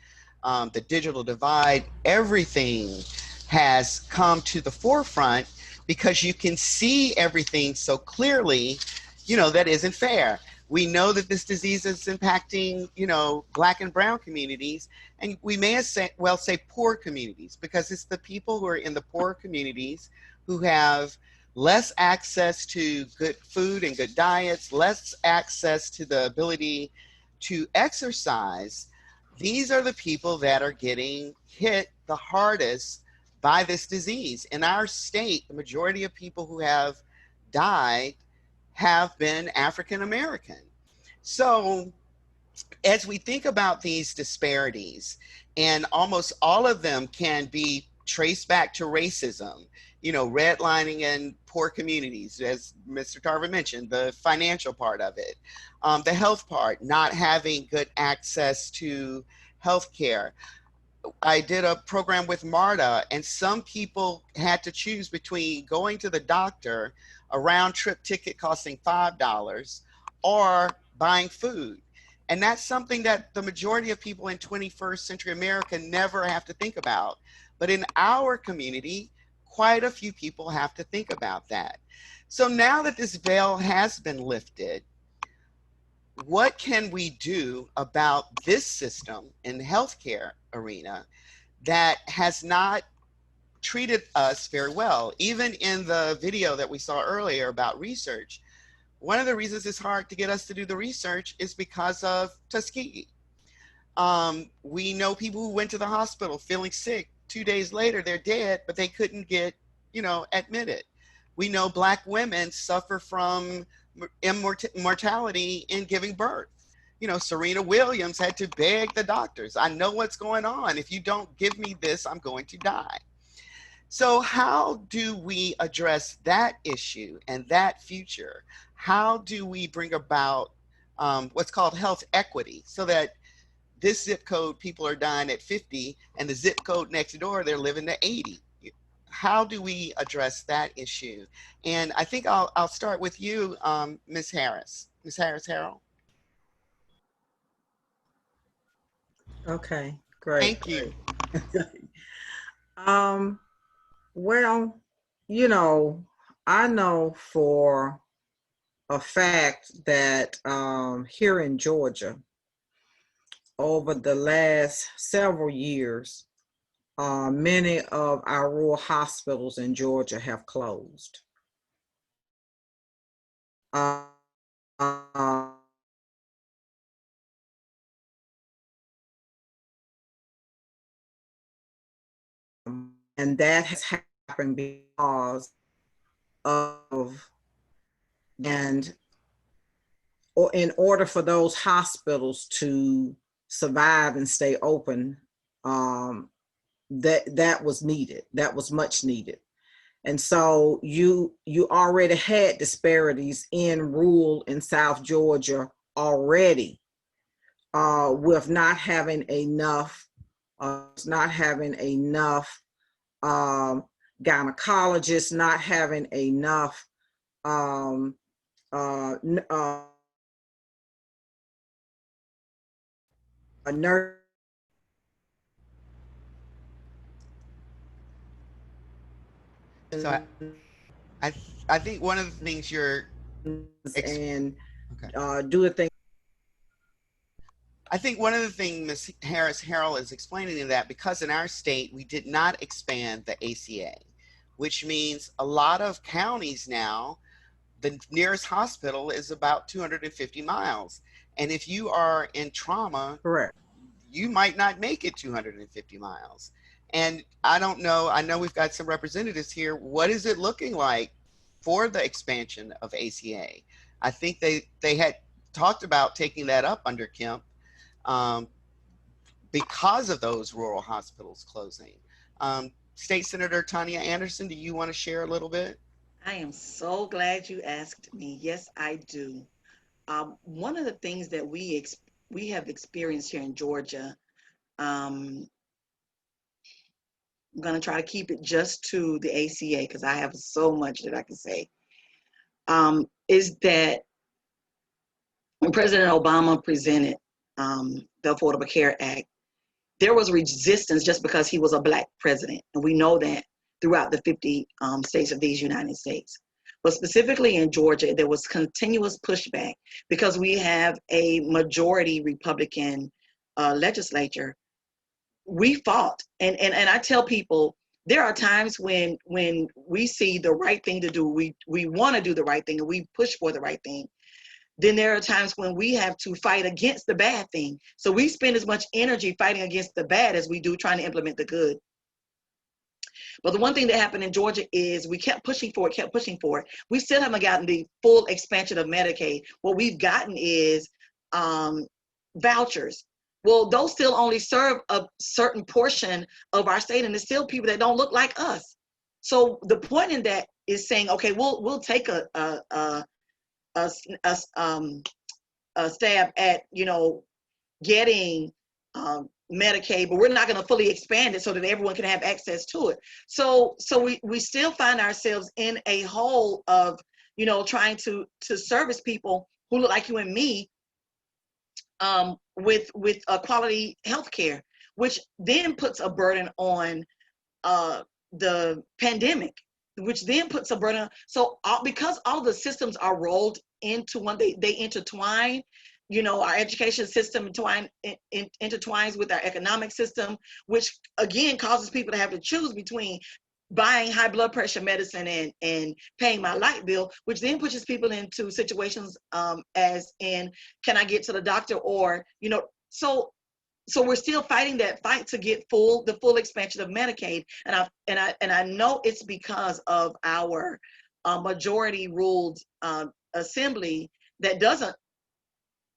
the digital divide, everything has come to the forefront because you can see everything so clearly. You know, that isn't fair. We know that this disease is impacting, you know, Black and brown communities, and we may as well say poor communities, because it's the people who are in the poor communities who have less access to good food and good diets, less access to the ability to exercise. These are the people that are getting hit the hardest by this disease. In our state, the majority of people who have died have been African American. So as we think about these disparities, and almost all of them can be traced back to racism, you know, redlining in poor communities, as Mr. Tarver mentioned, the financial part of it, the health part, not having good access to health care. I did a program with MARTA, and some people had to choose between going to the doctor, a round trip ticket costing $5, or buying food. And that's something that the majority of people in 21st century America never have to think about. But in our community, quite a few people have to think about that. So now that this veil has been lifted, what can we do about this system in the healthcare arena that has not treated us very well? Even in the video that we saw earlier about research, one of the reasons it's hard to get us to do the research is because of Tuskegee. We know people who went to the hospital feeling sick, 2 days later they're dead, but they couldn't get, you know, admitted. We know Black women suffer from immortality in giving birth. You know, Serena Williams had to beg the doctors, I know what's going on. If you don't give me this, I'm going to die. So how do we address that issue and that future? How do we bring about what's called health equity so that this zip code people are dying at 50 and the zip code next door they're living to 80? How do we address that issue? And I think I'll start with you, Ms. Harris. Ms. Harris-Harrell. Okay, great. Thank you. Well, you know, I know for a fact that here in Georgia, over the last several years, many of our rural hospitals in Georgia have closed. And that has happened because of, and or in order for those hospitals to survive and stay open, that was needed. That was much needed. And so you already had disparities in rural and South Georgia already, with not having enough gynecologists, not having enough a nurse. So I think one of the things you're and okay. Do the thing. I think one of the things Ms. Harris-Harrell is explaining in that, because in our state we did not expand the ACA, which means a lot of counties now, the nearest hospital is about 250 miles. And if you are in trauma, correct, you might not make it 250 miles. And I don't know, I know we've got some representatives here. What is it looking like for the expansion of ACA? I think they had talked about taking that up under Kemp because of those rural hospitals closing. State Senator Tanya Anderson, do you want to share a little bit? I am so glad you asked me. Yes, I do. One of the things that we have experienced here in Georgia, I'm going to try to keep it just to the ACA because I have so much that I can say, is that when President Obama presented the Affordable Care Act, there was resistance just because he was a Black president. And we know that throughout the 50 states of these United States. But specifically in Georgia, there was continuous pushback because we have a majority Republican legislature. We fought. And I tell people, there are times when we see the right thing to do, we want to do the right thing and we push for the right thing. Then there are times when we have to fight against the bad thing. So we spend as much energy fighting against the bad as we do trying to implement the good. But the one thing that happened in Georgia is we kept pushing for it. We still haven't gotten the full expansion of Medicaid. What we've gotten is vouchers. Well, those still only serve a certain portion of our state, and there's still people that don't look like us. So the point in that is saying, okay, we'll take a stab at, getting Medicaid, but we're not going to fully expand it so that everyone can have access to it. So we still find ourselves in a hole of, trying to service people who look like you and me, with a quality health care, which then puts a burden on the pandemic, which then puts a burden. So because all the systems are rolled into one, they intertwine. Our education system intertwines with our economic system, which again causes people to have to choose between buying high blood pressure medicine and paying my light bill, which then pushes people into situations as in, can I get to the doctor? Or, so we're still fighting that fight to get the full expansion of Medicaid. And I know it's because of our majority ruled assembly that doesn't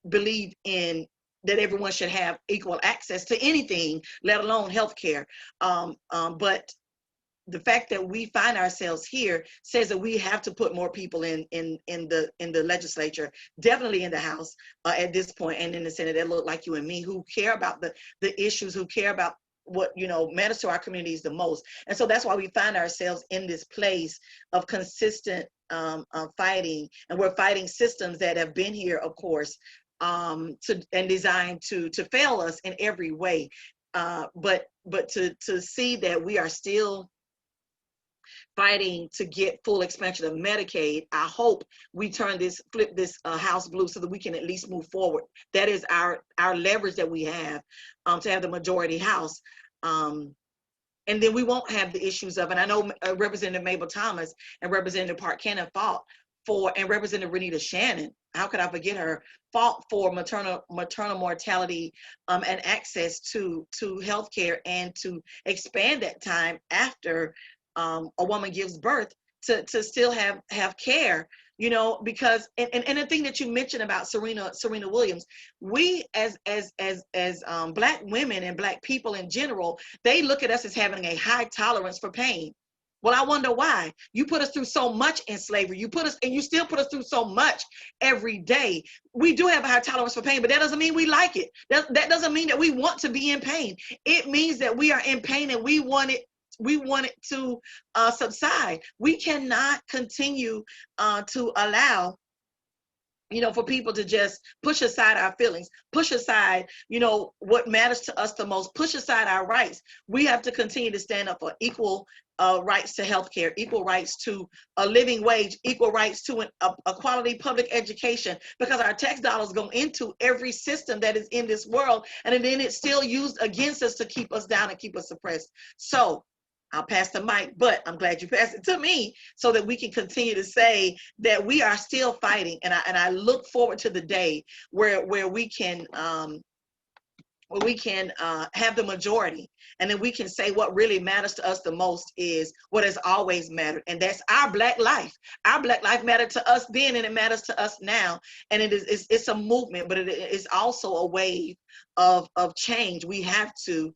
believe in that everyone should have equal access to anything, let alone healthcare. But the fact that we find ourselves here says that we have to put more people in the legislature, definitely in the House at this point, and in the Senate that look like you and me, who care about the issues, who care about what, you know, matters to our communities the most. And so that's why we find ourselves in this place of consistent fighting, and we're fighting systems that have been here, of course, and designed to fail us in every way. But to see that we are still fighting to get full expansion of Medicaid, I hope we flip this House blue so that we can at least move forward. That is our leverage that we have to have the majority House. And then we won't have the issues of, and I know Representative Mabel Thomas and Representative Park Cannon fought for, and Representative Renita Shannon, how could I forget her, fought for maternal mortality and access to health care, and to expand that time after a woman gives birth to still have care, you know, because and the thing that you mentioned about Serena Williams, we as Black women and Black people in general, they look at us as having a high tolerance for pain. Well, I wonder why. You put us through so much in slavery. You still put us through so much every day. We do have a high tolerance for pain, but that doesn't mean we like it. That doesn't mean that we want to be in pain. It means that we are in pain and we want it to subside. We cannot continue to allow, you know, for people to just push aside our feelings, push aside, you know, what matters to us the most, push aside our rights. We have to continue to stand up for equal rights to health care, equal rights to a living wage, equal rights to a quality public education, because our tax dollars go into every system that is in this world, and then it's still used against us to keep us down and keep us suppressed. So I'll pass the mic, but I'm glad you passed it to me so that we can continue to say that we are still fighting. And I look forward to the day where we can have the majority, and then we can say what really matters to us the most is what has always mattered, and that's our Black life. Our Black life mattered to us then, and it matters to us now. And it's a movement, but it is also a wave of change. We have to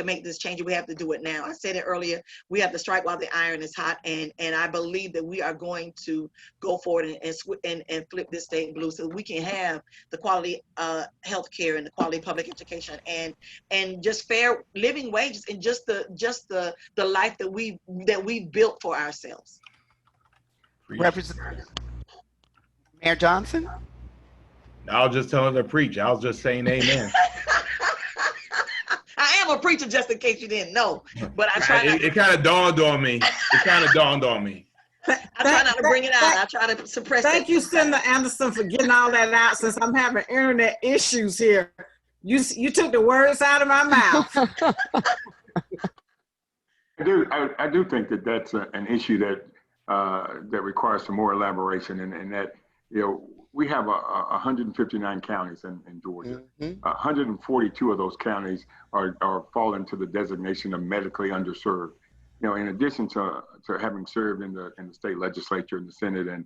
make this change. We have to do it now. I said it earlier, we have to strike while the iron is hot, and I believe that we are going to go forward and flip this state blue so we can have the quality health care and the quality public education and just fair living wages, and just the life that we built for ourselves. Representative Mayor Johnson? I was just telling her to preach. I was just saying amen. I am a preacher, just in case you didn't know, but I try not. It kind of dawned on me. I try not to bring it out. I try to suppress it. Thank you, Senator Anderson, for getting all that out. Since I'm having internet issues here, you took the words out of my mouth. I do think that that's an issue that requires some more elaboration, and that, you know, we have 159 counties in Georgia. 142 of those counties are fall into the designation of medically underserved. You know, in addition to having served in the state legislature, in the Senate, and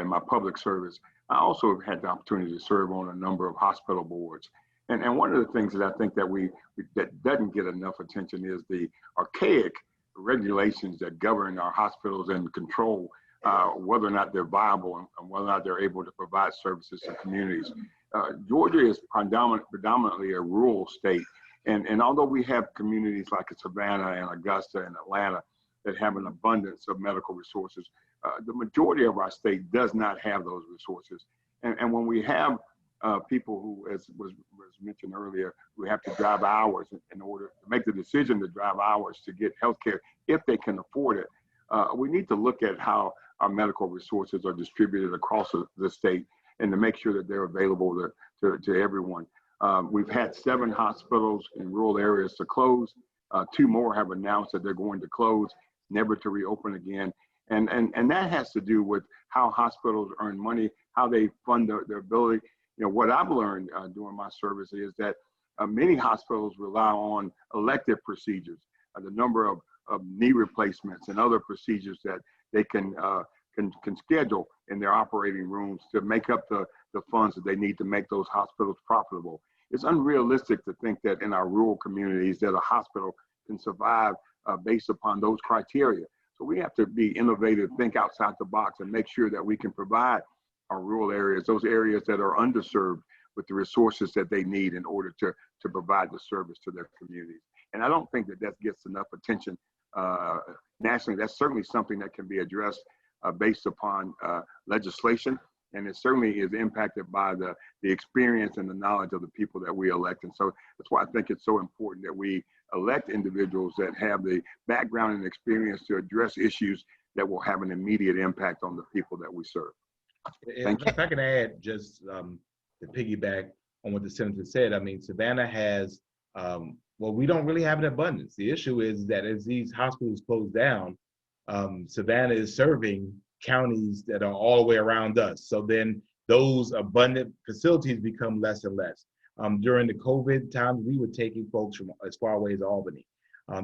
my public service, I also have had the opportunity to serve on a number of hospital boards. And one of the things that I think that doesn't get enough attention is the archaic regulations that govern our hospitals and control whether or not they're viable and whether or not they're able to provide services to communities. Georgia is predominantly a rural state. And although we have communities like Savannah and Augusta and Atlanta that have an abundance of medical resources, the majority of our state does not have those resources. And when we have people who, as was mentioned earlier, who have to drive hours in order to make the decision to drive hours to get healthcare, if they can afford it, we need to look at how our medical resources are distributed across the state, and to make sure that they're available to everyone. We've had 7 hospitals in rural areas to close. 2 more have announced that they're going to close, never to reopen again. And that has to do with how hospitals earn money, how they fund their ability. You know, what I've learned during my service is that many hospitals rely on elective procedures, the number of knee replacements and other procedures that they can schedule in their operating rooms to make up the funds that they need to make those hospitals profitable. It's unrealistic to think that in our rural communities that a hospital can survive based upon those criteria. So we have to be innovative, think outside the box, and make sure that we can provide our rural areas, those areas that are underserved, with the resources that they need in order to provide the service to their communities. And I don't think that that gets enough attention nationally. That's certainly something that can be addressed based upon legislation. And it certainly is impacted by the experience and the knowledge of the people that we elect. And so that's why I think it's so important that we elect individuals that have the background and experience to address issues that will have an immediate impact on the people that we serve. If I can add just to piggyback on what the senator said, I mean, Savannah has, well, we don't really have an abundance. The issue is that as these hospitals close down, Savannah is serving counties that are all the way around us. So then those abundant facilities become less and less. During the COVID times, we were taking folks from as far away as Albany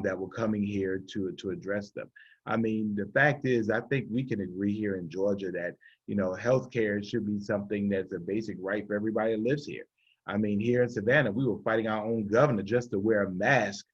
that were coming here to address them. I mean, the fact is, I think we can agree here in Georgia that, you know, healthcare should be something that's a basic right for everybody that lives here. I mean, here in Savannah, we were fighting our own governor just to wear a mask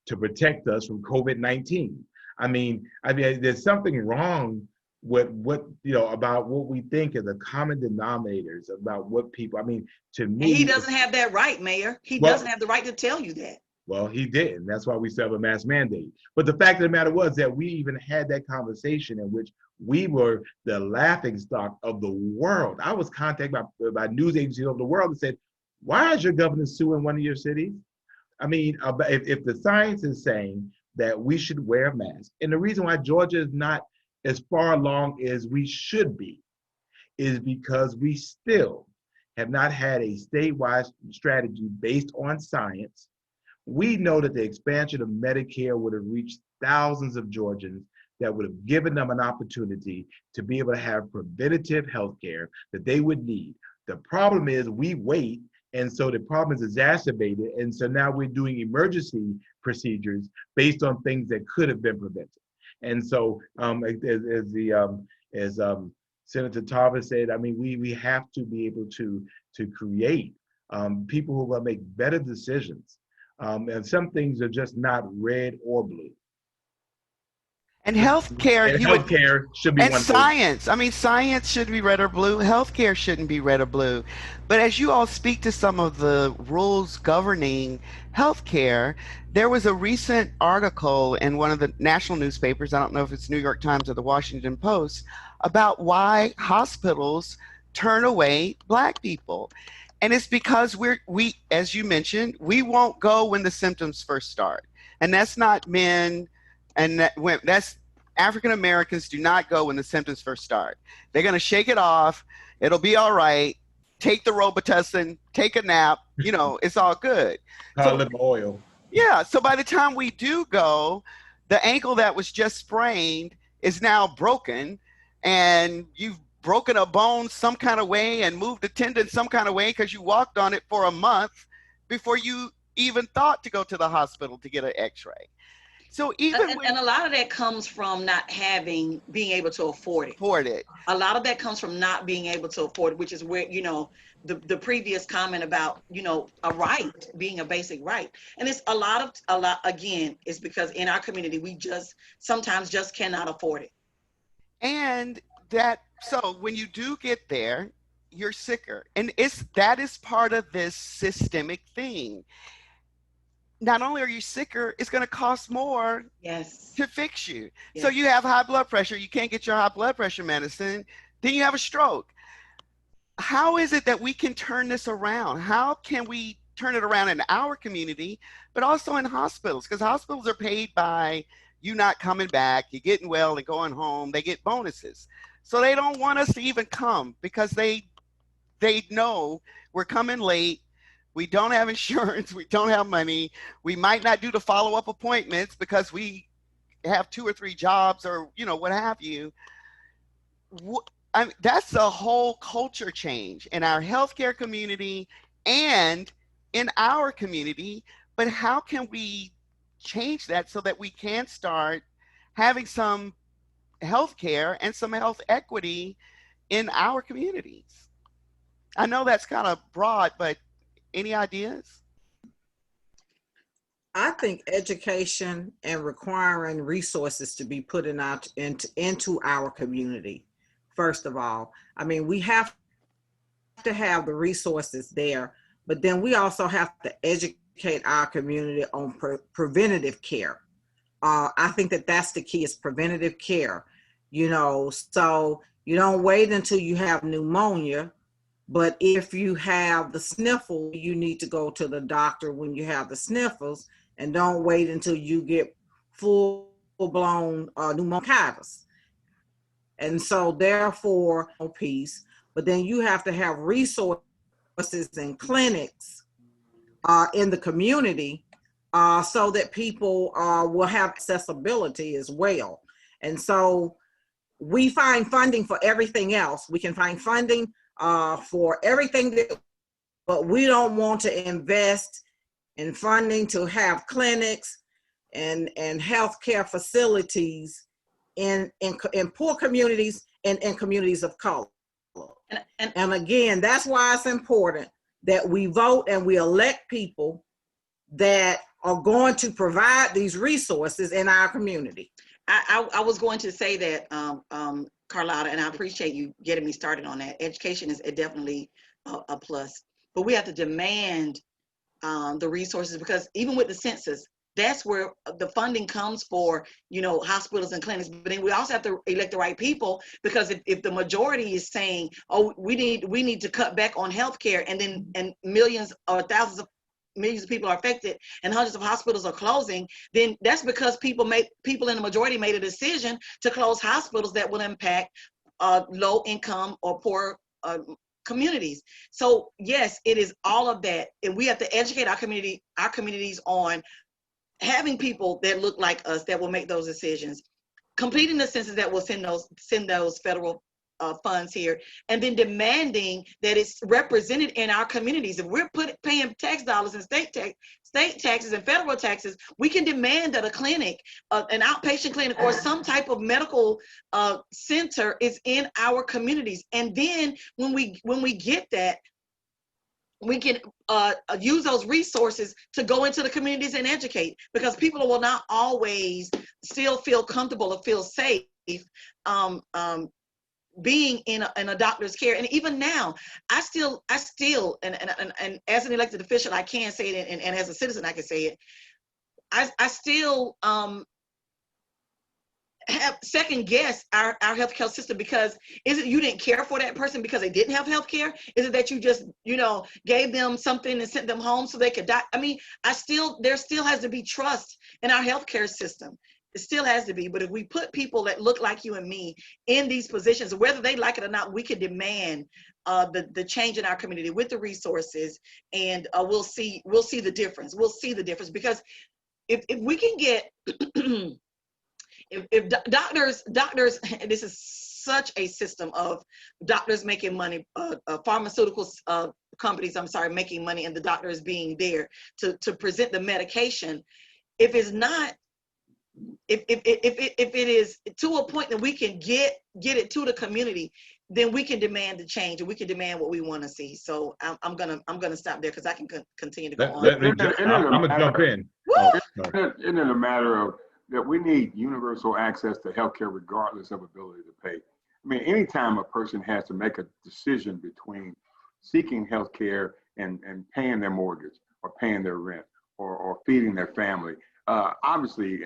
to protect us from COVID-19. I mean, there's something wrong with what, you know, about what we think are the common denominators about what people, I mean, to me. And he doesn't have that right, Mayor. He doesn't have the right to tell you that. Well, he didn't. That's why we still have a mask mandate. But the fact of the matter was that we even had that conversation in which we were the laughingstock of the world. I was contacted by news agencies of the world that said, why is your governor suing one of your cities? I mean, if the science is saying that we should wear a mask, and the reason why Georgia is not as far along as we should be is because we still have not had a statewide strategy based on science. We know that the expansion of Medicare would have reached thousands of Georgians that would have given them an opportunity to be able to have preventative health care that they would need. The problem is we wait, and so the problem is exacerbated, and so now we're doing emergency procedures based on things that could have been prevented. And so as Senator Tarver said, I mean, we have to be able to create people who will make better decisions. And some things are just not red or blue. And healthcare, healthcare should be and one science. I mean, science shouldn't be red or blue. Healthcare shouldn't be red or blue. But as you all speak to some of the rules governing healthcare, there was a recent article in one of the national newspapers, I don't know if it's New York Times or the Washington Post, about why hospitals turn away Black people. And it's because we, as you mentioned, we won't go when the symptoms first start. And that's not men, and that's African Americans do not go when the symptoms first start. They're going to shake it off. It'll be all right. Take the Robitussin, take a nap, you know, it's all good. Olive oil. Yeah, so by the time we do go, the ankle that was just sprained is now broken, and you've broken a bone some kind of way and moved a tendon some kind of way because you walked on it for a month before you even thought to go to the hospital to get an x-ray. So even and a lot of that comes from not being able to afford it. A lot of that comes from not being able to afford it, which is where, you know, the previous comment about, you know, a right being a basic right. And it's a lot again, it's because in our community, we sometimes just cannot afford it. And so when you do get there, you're sicker. And that is part of this systemic thing. Not only are you sicker, it's going to cost more to fix you. Yes. So you have high blood pressure, you can't get your high blood pressure medicine, then you have a stroke. How is it that we can turn this around? How can we turn it around in our community, but also in hospitals? Because hospitals are paid by you not coming back, you're getting well and going home, they get bonuses. So they don't want us to even come because they know we're coming late. We don't have insurance. We don't have money. We might not do the follow-up appointments because we have 2 or 3 jobs or, you know, what have you. I mean, that's a whole culture change in our healthcare community and in our community. But how can we change that so that we can start having some healthcare and some health equity in our communities? I know that's kind of broad, but any ideas? I think education and requiring resources to be put into our community. First of all, I mean, we have to have the resources there, but then we also have to educate our community on preventative care. I think that that's the key, is preventative care. So you don't wait until you have pneumonia, but if you have the sniffle, you need to go to the doctor when you have the sniffles, and don't wait until you get full-blown pneumonitis. And so therefore, piece, but then you have to have resources and clinics in the community so that people will have accessibility as well. And so we find funding for everything else. We can find funding for everything, but we don't want to invest in funding to have clinics and healthcare facilities in poor communities and in communities of color. And again, that's why it's important that we vote and we elect people that are going to provide these resources in our community. I was going to say that, Carlotta, and I appreciate you getting me started on that. Education is definitely a plus, but we have to demand the resources, because even with the census, that's where the funding comes for, hospitals and clinics. But then we also have to elect the right people, because if the majority is saying, oh, we need to cut back on healthcare, and millions or thousands of millions of people are affected and hundreds of hospitals are closing, then that's because people in the majority made a decision to close hospitals that will impact low income or poor communities. So yes, it is all of that, and we have to educate our communities on having people that look like us that will make those decisions, completing the census that will send those federal funds here, and then demanding that it's represented in our communities. If we're paying tax dollars and state taxes and federal taxes, we can demand that a clinic, an outpatient clinic, or some type of medical center is in our communities. And then when we get that, we can use those resources to go into the communities and educate, because people will not always still feel comfortable or feel safe being in a doctor's care. And even now, I still, and as an elected official, I can say it, and as a citizen, I can say it. I still have second guess our healthcare system, because is it you didn't care for that person because they didn't have healthcare? Is it that you just, gave them something and sent them home so they could die? I mean, there still has to be trust in our healthcare system. It still has to be. But if we put people that look like you and me in these positions, whether they like it or not, we can demand the change in our community with the resources, and we'll see the difference. We'll see the difference, because if we can get if doctors, this is such a system of doctors making money, pharmaceuticals companies, making money, and the doctors being there to present the medication. If it's not, if it is to a point that we can get it to the community, then we can demand the change, and we can demand what we want to see. So I'm gonna stop there, because I can continue to go on. I'm gonna jump in. Isn't it a matter of that we need universal access to healthcare regardless of ability to pay? I mean, anytime a person has to make a decision between seeking healthcare and paying their mortgage, or paying their rent, or feeding their family, obviously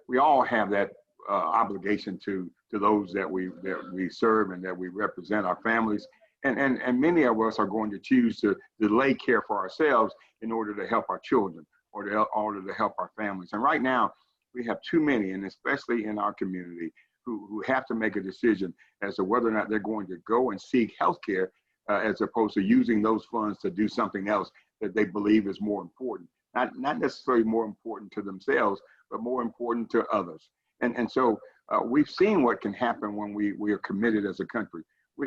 we all have that obligation to those that we serve and that we represent, our families, and many of us are going to choose to delay care for ourselves in order to help our children, or in order to help our families. And right now, we have too many, and especially in our community, who have to make a decision as to whether or not they're going to go and seek health care as opposed to using those funds to do something else that they believe is more important. Not necessarily more important to themselves, but more important to others. And so we've seen what can happen when we are committed as a country.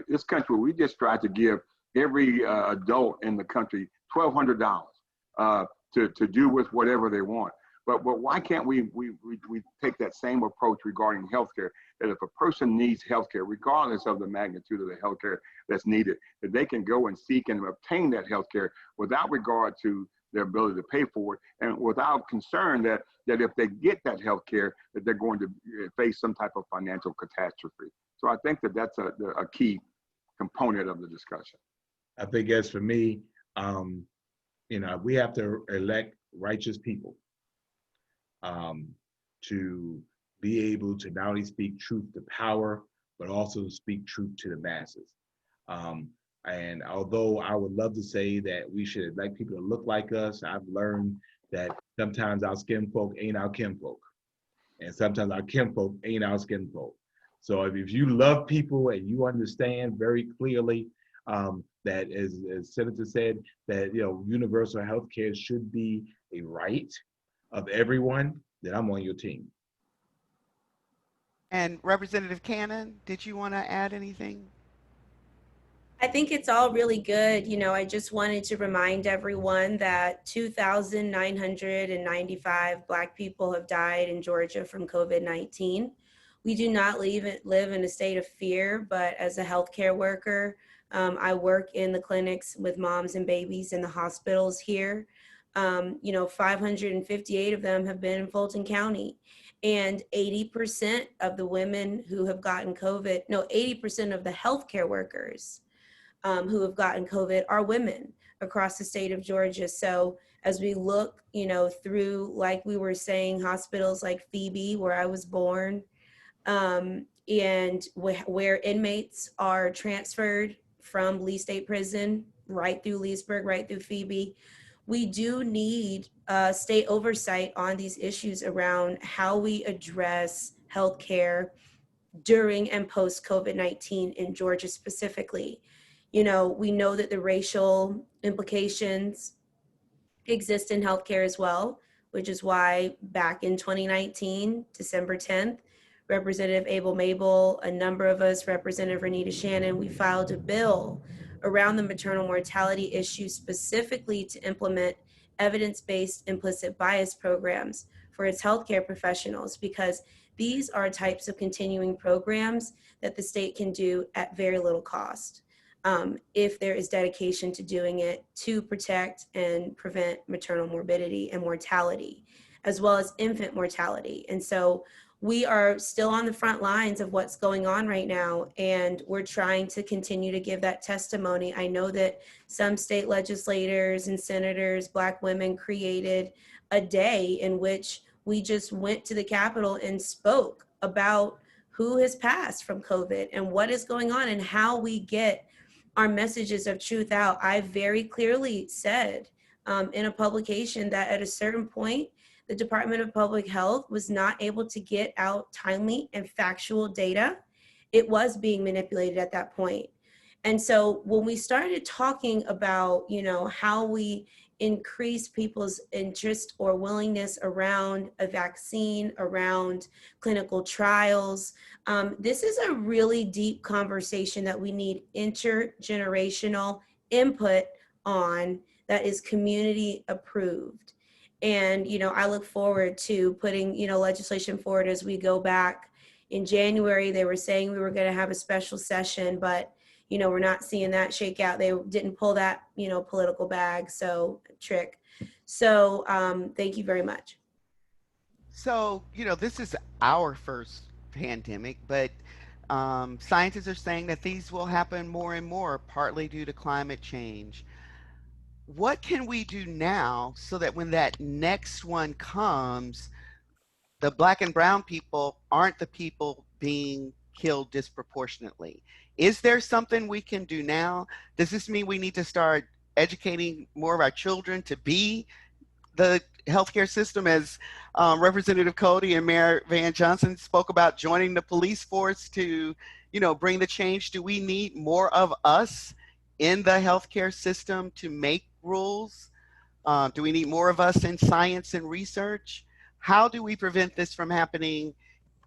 This country, we just tried to give every adult in the country $1,200 to do with whatever they want. But why can't we take that same approach regarding healthcare? That if a person needs healthcare, regardless of the magnitude of the healthcare that's needed, that they can go and seek and obtain that healthcare without regard to their ability to pay for it, and without concern that if they get that health care, that they're going to face some type of financial catastrophe. So I think that that's a key component of the discussion. I think as for me, we have to elect righteous people to be able to not only speak truth to power, but also speak truth to the masses. And although I would love to say that we should elect people to look like us, I've learned that sometimes our skin folk ain't our kinfolk. And sometimes our kinfolk ain't our skin folk. So if you love people and you understand very clearly that, as Senator said, that universal health care should be a right of everyone, then I'm on your team. And Representative Cannon, did you want to add anything? I think it's all really good. I just wanted to remind everyone that 2,995 Black people have died in Georgia from COVID-19. We do not live in a state of fear, but as a healthcare worker, I work in the clinics with moms and babies in the hospitals here. 558 of them have been in Fulton County. And 80% of the women who have gotten 80% of the healthcare workers who have gotten COVID are women across the state of Georgia. So as we look, through, like we were saying, hospitals like Phoebe, where I was born, and where inmates are transferred from Lee State Prison right through Leesburg, right through Phoebe, we do need state oversight on these issues around how we address healthcare during and post COVID-19 in Georgia specifically. We know that the racial implications exist in healthcare as well, which is why back in 2019, December 10th, Representative Abel Mabel, a number of us, Representative Renita Shannon, we filed a bill around the maternal mortality issue specifically to implement evidence-based implicit bias programs for its healthcare professionals, because these are types of continuing programs that the state can do at very little cost. If there is dedication to doing it to protect and prevent maternal morbidity and mortality, as well as infant mortality. And so we are still on the front lines of what's going on right now, and we're trying to continue to give that testimony. I know that some state legislators and senators, Black women, created a day in which we just went to the Capitol and spoke about who has passed from COVID and what is going on and how we get our messages of truth out. I very clearly said in a publication that at a certain point, the Department of Public Health was not able to get out timely and factual data. It was being manipulated at that point. And so when we started talking about, how we increase people's interest or willingness around a vaccine, around clinical trials, this is a really deep conversation that we need intergenerational input on that is community approved. And, I look forward to putting, legislation forward as we go back. In January, they were saying we were going to have a special session, but, we're not seeing that shake out. They didn't pull that, political bag, trick. So thank you very much. So, this is our first pandemic, but scientists are saying that these will happen more and more, partly due to climate change. What can we do now so that when that next one comes, the Black and brown people aren't the people being killed disproportionately? Is there something we can do now? Does this mean we need to start educating more of our children to be the healthcare system, as Representative Cody and Mayor Van Johnson spoke about joining the police force to, bring the change? Do we need more of us in the healthcare system to make rules? Do we need more of us in science and research? How do we prevent this from happening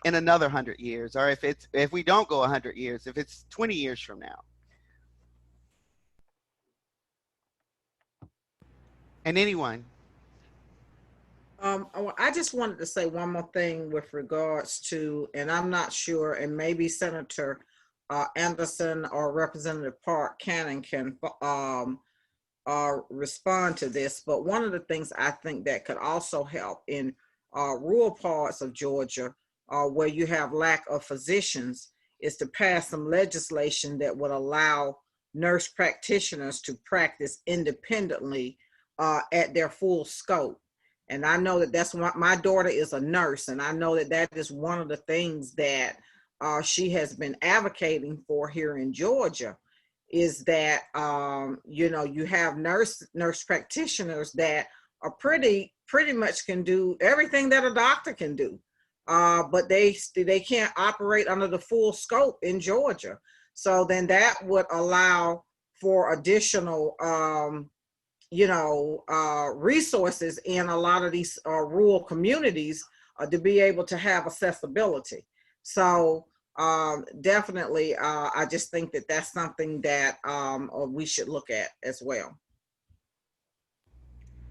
in another 100 years? Or if we don't go 100 years, if it's 20 years from now? And anyone? I just wanted to say one more thing with regards to, and I'm not sure, and maybe Senator Anderson or Representative Park Cannon can respond to this, but one of the things I think that could also help in rural parts of Georgia, where you have lack of physicians, is to pass some legislation that would allow nurse practitioners to practice independently at their full scope. And I know that that's what my daughter is a nurse, and I know that that is one of the things that she has been advocating for here in Georgia, is that you have nurse practitioners that are pretty much can do everything that a doctor can do, but they can't operate under the full scope in Georgia. So then that would allow for additional resources in a lot of these rural communities to be able to have accessibility. So definitely, I just think that that's something that we should look at as well.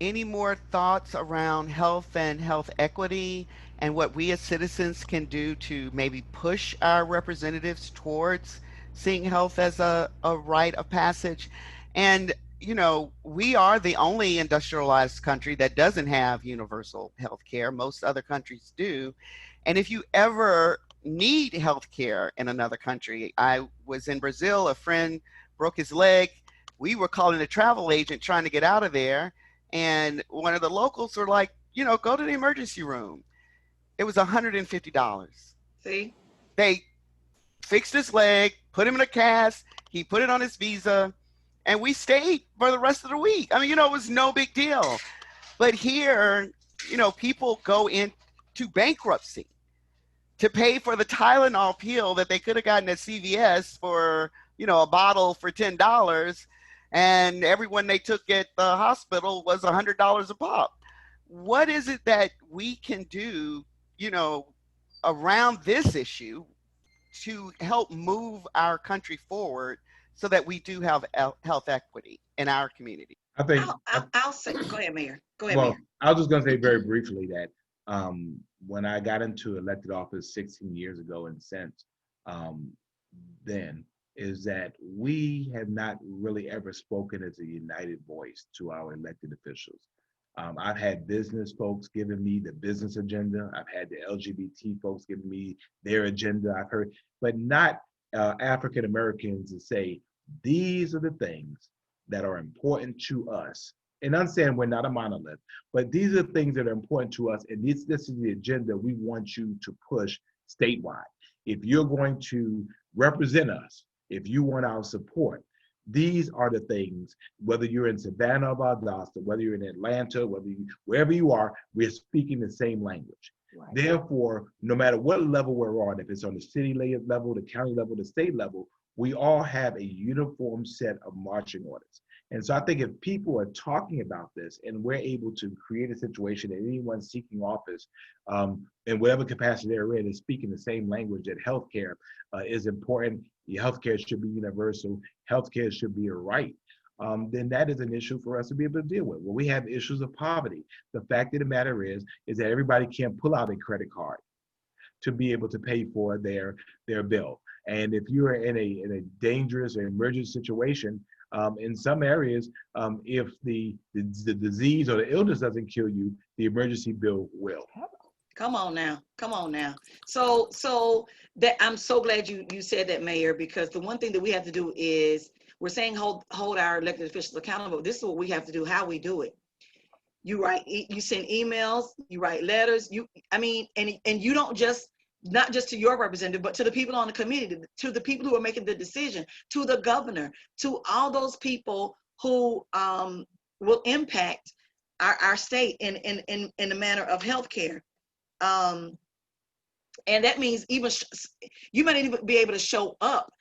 Any more thoughts around health and health equity and what we as citizens can do to maybe push our representatives towards seeing health as a rite of passage? And, we are the only industrialized country that doesn't have universal health care. Most other countries do. And if you ever need health care in another country, I was in Brazil, a friend broke his leg. We were calling a travel agent trying to get out of there. And one of the locals were like, go to the emergency room. It was $150. See? They fixed his leg, put him in a cast. He put it on his visa, and we stayed for the rest of the week. I mean, it was no big deal. But here, people go into bankruptcy to pay for the Tylenol pill that they could have gotten at CVS for, a bottle for $10. And everyone they took at the hospital was $100 a pop. What is it that we can do, around this issue to help move our country forward so that we do have health equity in our community? I think I'll say, go ahead, Mayor. Go ahead, well, Mayor. I was just going to say very briefly that when I got into elected office 16 years ago and since then, is that we have not really ever spoken as a united voice to our elected officials. I've had business folks giving me the business agenda. I've had the LGBT folks giving me their agenda. I've heard, but not African Americans to say, these are the things that are important to us. And understand we're not a monolith, but these are the things that are important to us. And this is the agenda we want you to push statewide. If you're going to represent us, if you want our support, these are the things, whether you're in Savannah or Valdosta, whether you're in Atlanta, wherever you are, we're speaking the same language. Right. Therefore, no matter what level we're on, if it's on the city level, the county level, the state level, we all have a uniform set of marching orders. And so I think if people are talking about this and we're able to create a situation that anyone seeking office in whatever capacity they're in is speaking the same language, that healthcare is important, healthcare should be universal, healthcare should be a right, then that is an issue for us to be able to deal with. Well, we have issues of poverty. The fact of the matter is that everybody can't pull out a credit card to be able to pay for their bill. And if you're in a dangerous or emergency situation, in some areas, if the disease or the illness doesn't kill you, the emergency bill will. Come on now. So that I'm so glad you said that, Mayor, because the one thing that we have to do is, we're saying hold our elected officials accountable. This is what we have to do, how we do it. You send emails, you write letters, and you don't just, not just to your representative, but to the people on the committee, to the people who are making the decision, to the governor, to all those people who will impact our state in the manner of healthcare. And that means even you might not even be able to show up,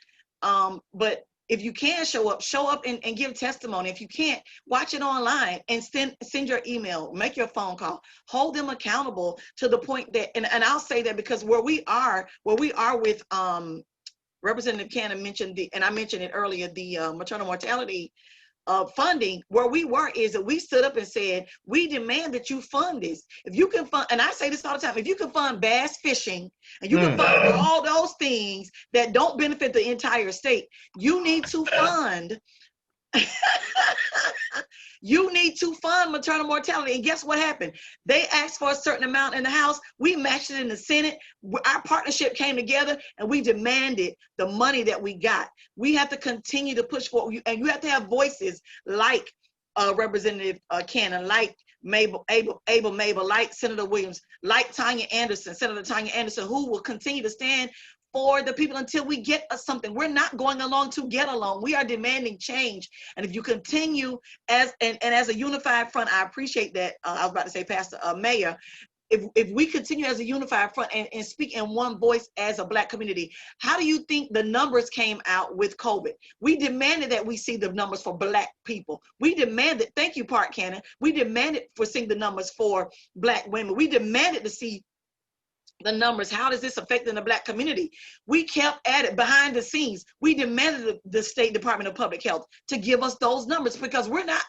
but if you can show up and give testimony. If you can't, watch it online and send your email, make your phone call, hold them accountable to the point that, and I'll say that because where we are with Representative Cannon mentioned and I mentioned it earlier, the maternal mortality funding, where we were is that we stood up and said, we demand that you fund this. If you can fund, and I say this all the time, if you can fund bass fishing and you can fund all those things that don't benefit the entire state, you need to fund You need to fund maternal mortality. And guess what happened? They asked for a certain amount in the House. We matched it in the Senate. Our partnership came together and we demanded the money that we got. We have to continue to push for, and you have to have voices like Representative Cannon, like Mabel, like Senator Williams, like Senator Tanya Anderson, who will continue to stand for the people until we get us something. We're not going along to get along. We are demanding change. And if you continue as a unified front, I appreciate that. I was about to say, Pastor Mayor, if we continue as a unified front and speak in one voice as a Black community, how do you think the numbers came out with COVID? We demanded that we see the numbers for Black people. We demanded, thank you, Park Cannon, we demanded for seeing the numbers for Black women. We demanded to see the numbers. How does this affect the Black community? We kept at it behind the scenes. We demanded the State Department of Public Health to give us those numbers, because we're not,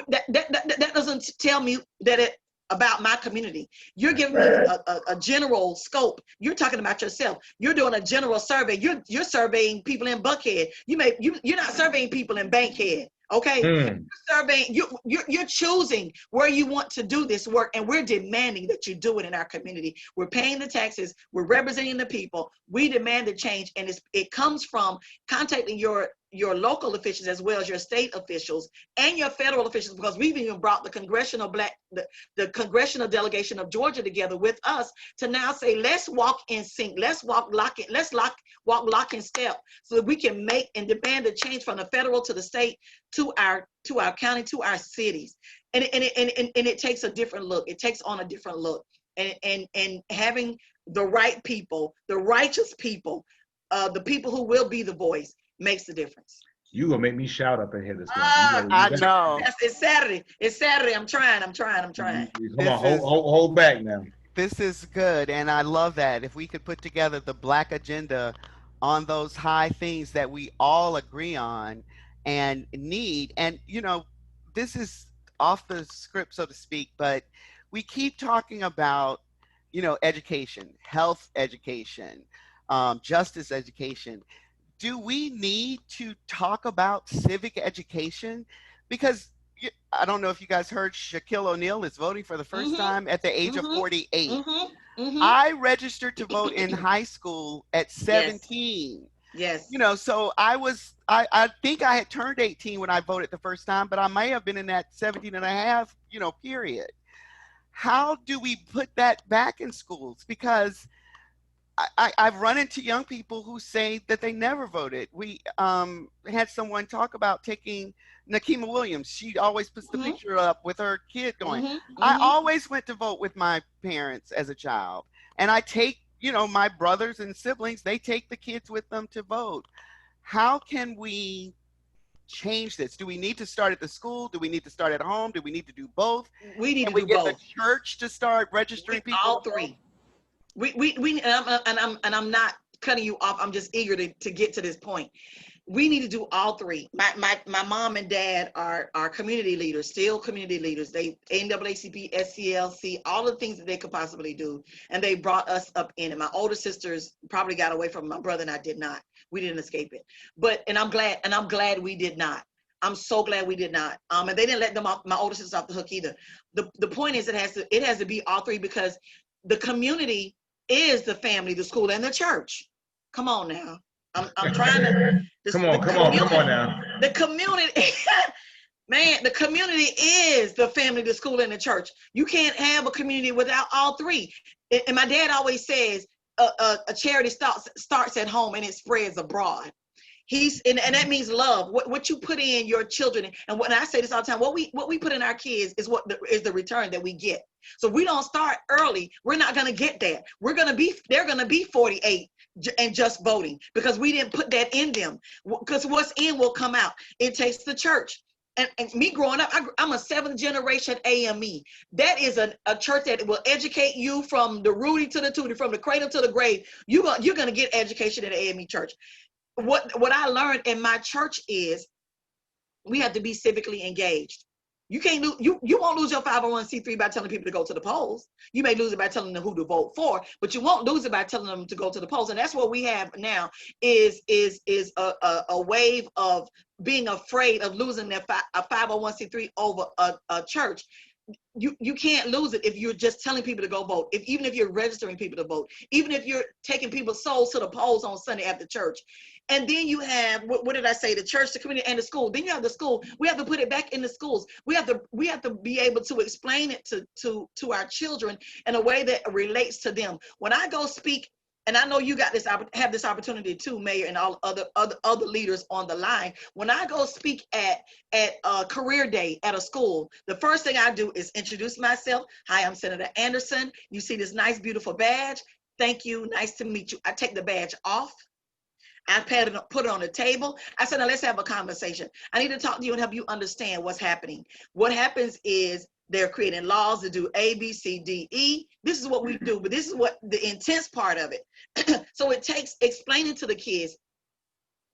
that doesn't tell me that it about my community. You're giving me a general scope. You're talking about yourself. You're doing a general survey. You're surveying people in Buckhead. You're not surveying people in Bankhead. Okay, you're surveying. You're choosing where you want to do this work, and we're demanding that you do it in our community. We're paying the taxes. We're representing the people. We demand the change, and it comes from contacting your local officials as well as your state officials and your federal officials, because we've even brought the congressional delegation of Georgia together with us to now say, let's walk in sync, let's walk lock in step, so that we can make and demand a change from the federal to the state to our county, to our cities. And it takes a different look. It takes on a different look, and having the right people, the righteous people, the people who will be the voice, makes the difference. You gonna make me shout up ahead of stuff. I know. It's Saturday. It's Saturday. I'm trying. Come on, hold back now. This is good, and I love that. If we could put together the Black agenda on those high things that we all agree on and need, and this is off the script, so to speak, but we keep talking about, education, health education, justice education. Do we need to talk about civic education? Because I don't know if you guys heard, Shaquille O'Neal is voting for the first time at the age of 48. I registered to vote in high school at 17. Yes. So I think I had turned 18 when I voted the first time, but I may have been in that 17 and a half, period. How do we put that back in schools? Because I've run into young people who say that they never voted. We had someone talk about taking Nakima Williams. She always puts the picture up with her kid going. I always went to vote with my parents as a child. And I take, my brothers and siblings, they take the kids with them to vote. How can we change this? Do we need to start at the school? Do we need to start at home? Do we need to do both? We need to do get both. The church to start registering people? All three. I'm not cutting you off. I'm just eager to get to this point. We need to do all three. My mom and dad are community leaders, still community leaders. They NAACP, SCLC, all the things that they could possibly do, and they brought us up in it. My older sisters probably got away from my brother, and I did not. We didn't escape it. And I'm glad we did not. I'm so glad we did not. And they didn't let them off, my older sisters, off the hook either. The point is, it has to be all three, because the community is the family, the school, and the church. Come on now. I'm trying to. Come on now. The community, man, the community is the family, the school, and the church. You can't have a community without all three. And my dad always says, a charity starts at home and it spreads abroad. And that means love. What you put in your children, and when I say this all the time, what we put in our kids is is the return that we get. So if we don't start early, we're not going to get that. They're going to be 48 and just voting, because we didn't put that in them. Because what's in will come out. It takes the church. And me growing up, I'm a 7th generation AME. That is a church that will educate you from the Rudy to the Tootie, from the cradle to the grave. You're going to get education in the AME church. What I learned in my church is we have to be civically engaged. You can't lose, you won't lose your 501c3 by telling people to go to the polls. You may lose it by telling them who to vote for, but you won't lose it by telling them to go to the polls. And that's what we have now is a wave of being afraid of losing a 501c3 over a church. You can't lose it if you're just telling people to go vote. Even if you're registering people to vote, even if you're taking people's souls to the polls on Sunday after church. And then you have, what did I say? The church, the community, and the school. Then you have the school. We have to put it back in the schools. We have to be able to explain it to our children in a way that relates to them. When I go speak, and I know you have this opportunity too, Mayor, and all other leaders on the line. When I go speak at a career day at a school, the first thing I do is introduce myself. Hi, I'm Senator Anderson. You see this nice, beautiful badge. Thank you. Nice to meet you. I take the badge off. I put it on the table. I said, now let's have a conversation. I need to talk to you and help you understand what's happening. What happens is they're creating laws to do A, B, C, D, E. This is what we do, but this is what the intense part of it. So it takes explaining to the kids,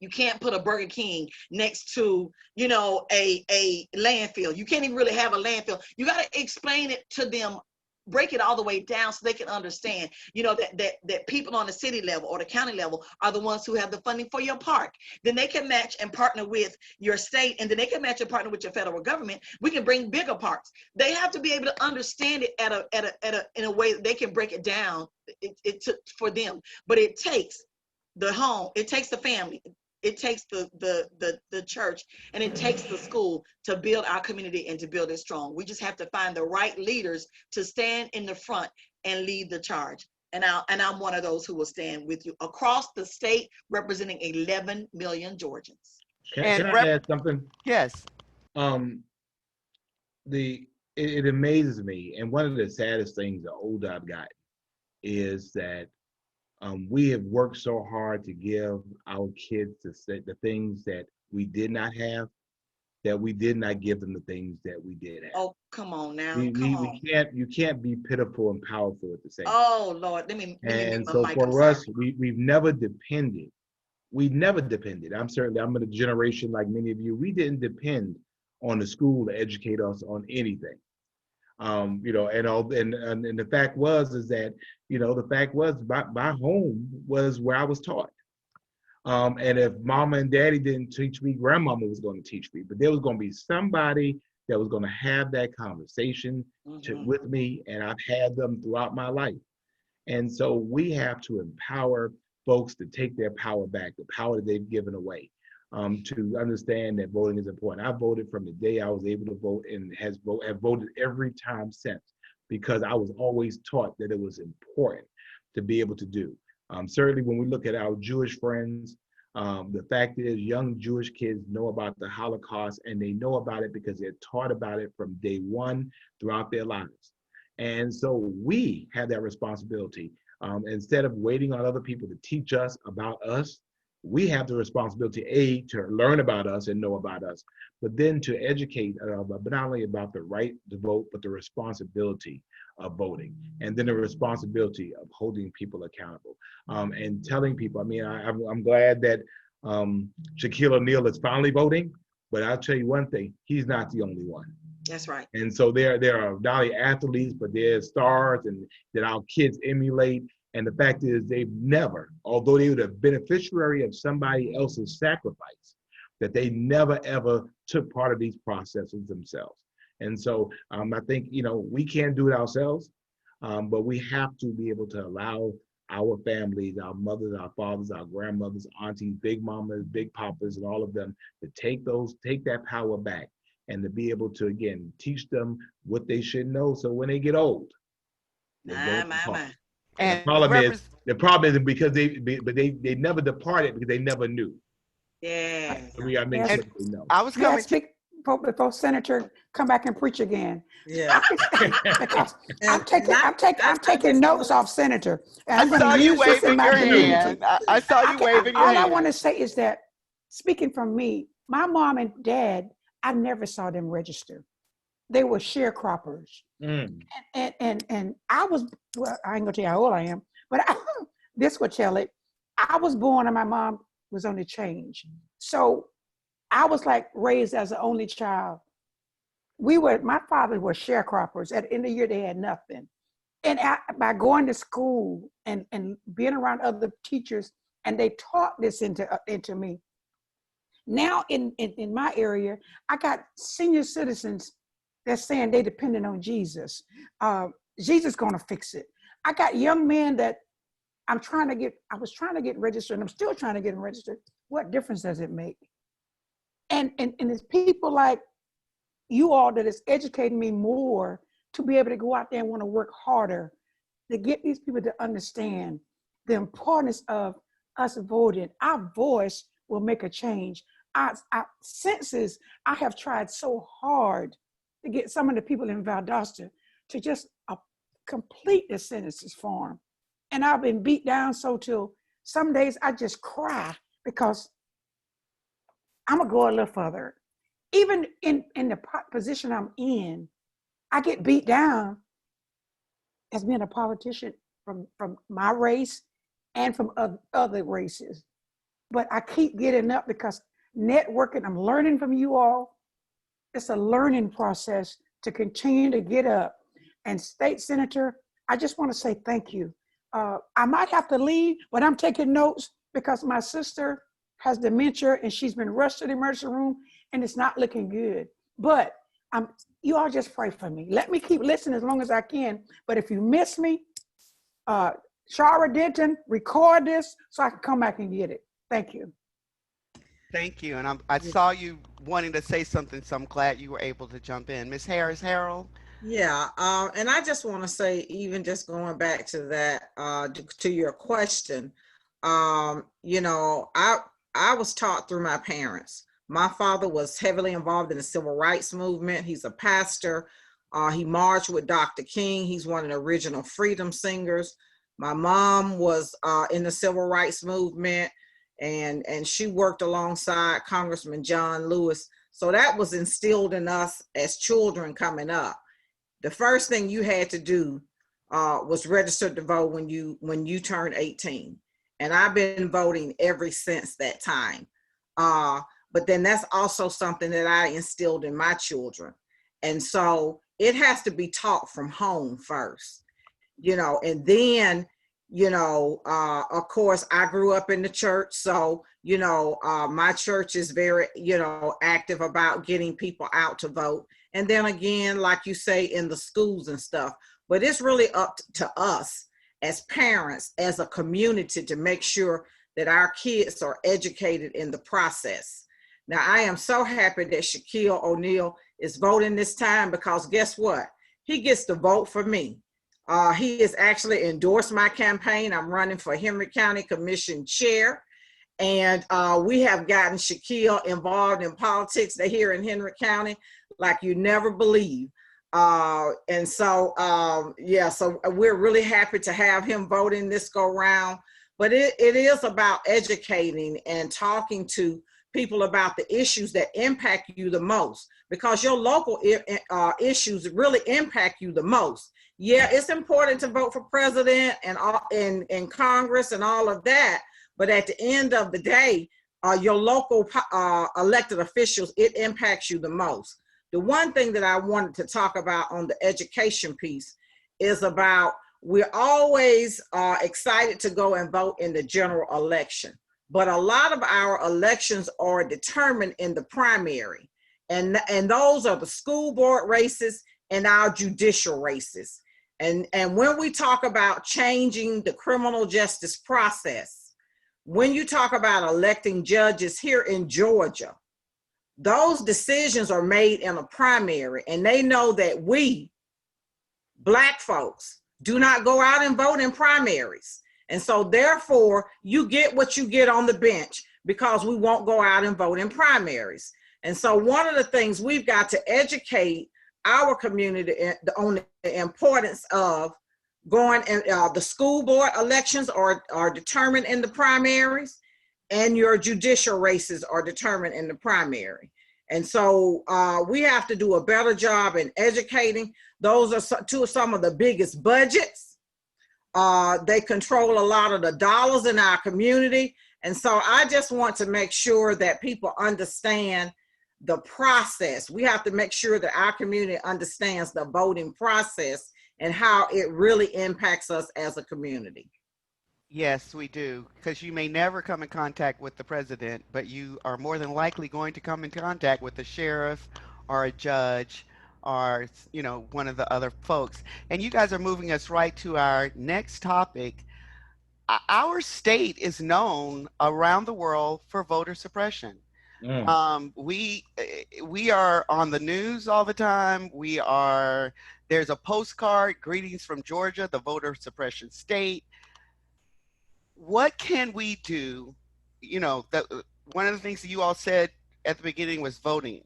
you can't put a Burger King next to, a landfill. You can't even really have a landfill. You got to explain it to them, break it all the way down so they can understand, that people on the city level or the county level are the ones who have the funding for your park. Then they can match and partner with your state, and then they can match and partner with your federal government. We can bring bigger parks. They have to be able to understand it in a way that they can break it down for them. But it takes the home, it takes the family, it takes the church, and it takes the school to build our community and to build it strong. We just have to find the right leaders to stand in the front and lead the charge. And I'm one of those who will stand with you across the state, representing 11 million Georgians. Can I add something? Yes. It amazes me, and one of the saddest things the older I've gotten is that we have worked so hard to give our kids the things that we did not have, that we did not give them the things that we did have. Oh, come on now. You can't be pitiful and powerful at the same time. Oh, Lord. And so for us, we've never depended. I'm in a generation like many of you. We didn't depend on the school to educate us on anything. And the fact was my home was where I was taught. And if mama and daddy didn't teach me, grandmama was going to teach me. But there was going to be somebody that was going to have that conversation with me, and I've had them throughout my life. And so we have to empower folks to take their power back, the power that they've given away. To understand that voting is important. I voted from the day I was able to vote, and have voted every time since, because I was always taught that it was important to be able to do. Certainly when we look at our Jewish friends, the fact is young Jewish kids know about the Holocaust, and they know about it because they're taught about it from day one throughout their lives. And so we have that responsibility. Instead of waiting on other people to teach us about us, we have the responsibility, to learn about us and know about us, but then to educate, but not only about the right to vote, but the responsibility of voting, and then the responsibility of holding people accountable, and telling people. I mean, I'm glad that Shaquille O'Neal is finally voting, but I'll tell you one thing: he's not the only one. That's right. And so there are not only athletes, but there's stars and that our kids emulate. And the fact is, they've never, although they were the beneficiary of somebody else's sacrifice, that they never ever took part of these processes themselves. And so I think, we can't do it ourselves, but we have to be able to allow our families, our mothers, our fathers, our grandmothers, aunties, big mamas, big papas, and all of them to take that power back, and to be able to, again, teach them what they should know. So when they get old, My. And the problem is because they never departed because they never knew. Yeah. I was coming. Speak before Senator come back and preach again. Yeah. Because I'm taking notes off Senator. And I saw you waving your hand. I saw you waving your hand. All I want to say is that, speaking from me, my mom and dad, I never saw them register. They were sharecroppers. And I was, well, I ain't gonna tell you how old I am, but this would tell it. I was born and my mom was on the change. So I was like raised as the only child. my father was sharecroppers. At the end of the year, they had nothing. And by going to school and being around other teachers, and they taught this into me. Now in my area, I got senior citizens that's saying they dependent on Jesus. Jesus gonna fix it. I got young men that I was trying to get registered, and I'm still trying to get them registered. What difference does it make? And it's people like you all that is educating me more to be able to go out there and want to work harder to get these people to understand the importance of us voting. Our voice will make a change. I have tried so hard to get some of the people in Valdosta to just complete the census form. And I've been beat down so till some days I just cry because I'm gonna go a little further. Even in the position I'm in, I get beat down as being a politician from my race and from other races. But I keep getting up because networking, I'm learning from you all. It's a learning process to continue to get up. And State Senator, I just want to say thank you. I might have to leave, but I'm taking notes because my sister has dementia and she's been rushed to the emergency room and it's not looking good. But you all just pray for me. Let me keep listening as long as I can. But if you miss me, Sharah, Denton, record this so I can come back and get it. Thank you. Thank you. And I saw you wanting to say something, so I'm glad you were able to jump in. Ms. Harris Harold? Yeah, and I just want to say, even just going back to that, to your question, you know, I was taught through my parents. My father was heavily involved in the civil rights movement. He's a pastor. He marched with Dr. King. He's one of the original freedom singers. My mom was in the civil rights movement, and she worked alongside Congressman John Lewis. So that was instilled in us as children coming up. The first thing you had to do was register to vote when you turned 18. And I've been voting ever since that time. But then that's also something that I instilled in my children. And so it has to be taught from home first, you know, and then, you know, of course, I grew up in the church. So, you know, my church is very, you know, active about getting people out to vote. And then again, like you say, in the schools and stuff. But it's really up to us as parents, as a community, to make sure that our kids are educated in the process. Now, I am so happy that Shaquille O'Neal is voting this time, because guess what? He gets to vote for me. He has actually endorsed my campaign. I'm running for Henry County Commission Chair. And we have gotten Shaquille involved in politics here in Henry County like you never believe. And so, yeah, so we're really happy to have him voting this go round. But it is about educating and talking to people about the issues that impact you the most, because your local issues really impact you the most. Yeah, it's important to vote for president and Congress and all of that. But at the end of the day, your local elected officials, it impacts you the most. The one thing that I wanted to talk about on the education piece is about, we're always excited to go and vote in the general election. But a lot of our elections are determined in the primary. And those are the school board races and our judicial races. And when we talk about changing the criminal justice process, when you talk about electing judges here in Georgia, those decisions are made in a primary, and they know that we, Black folks, do not go out and vote in primaries. And so therefore, you get what you get on the bench, because we won't go out and vote in primaries. And so one of the things we've got to educate our community on the importance of going, and the school board elections are determined in the primaries, and your judicial races are determined in the primary. And so we have to do a better job in educating. Those are some of the biggest budgets. They control a lot of the dollars in our community. And so I just want to make sure that people understand the process. We have to make sure that our community understands the voting process and how it really impacts us as a community. Yes, we do, because you may never come in contact with the president, but you are more than likely going to come in contact with a sheriff or a judge or, you know, one of the other folks. And you guys are moving us right to our next topic. Our state is known around the world for voter suppression. We are on the news all the time. There's a postcard, greetings from Georgia, the voter suppression state. What can we do? You know, one of the things that you all said at the beginning was voting.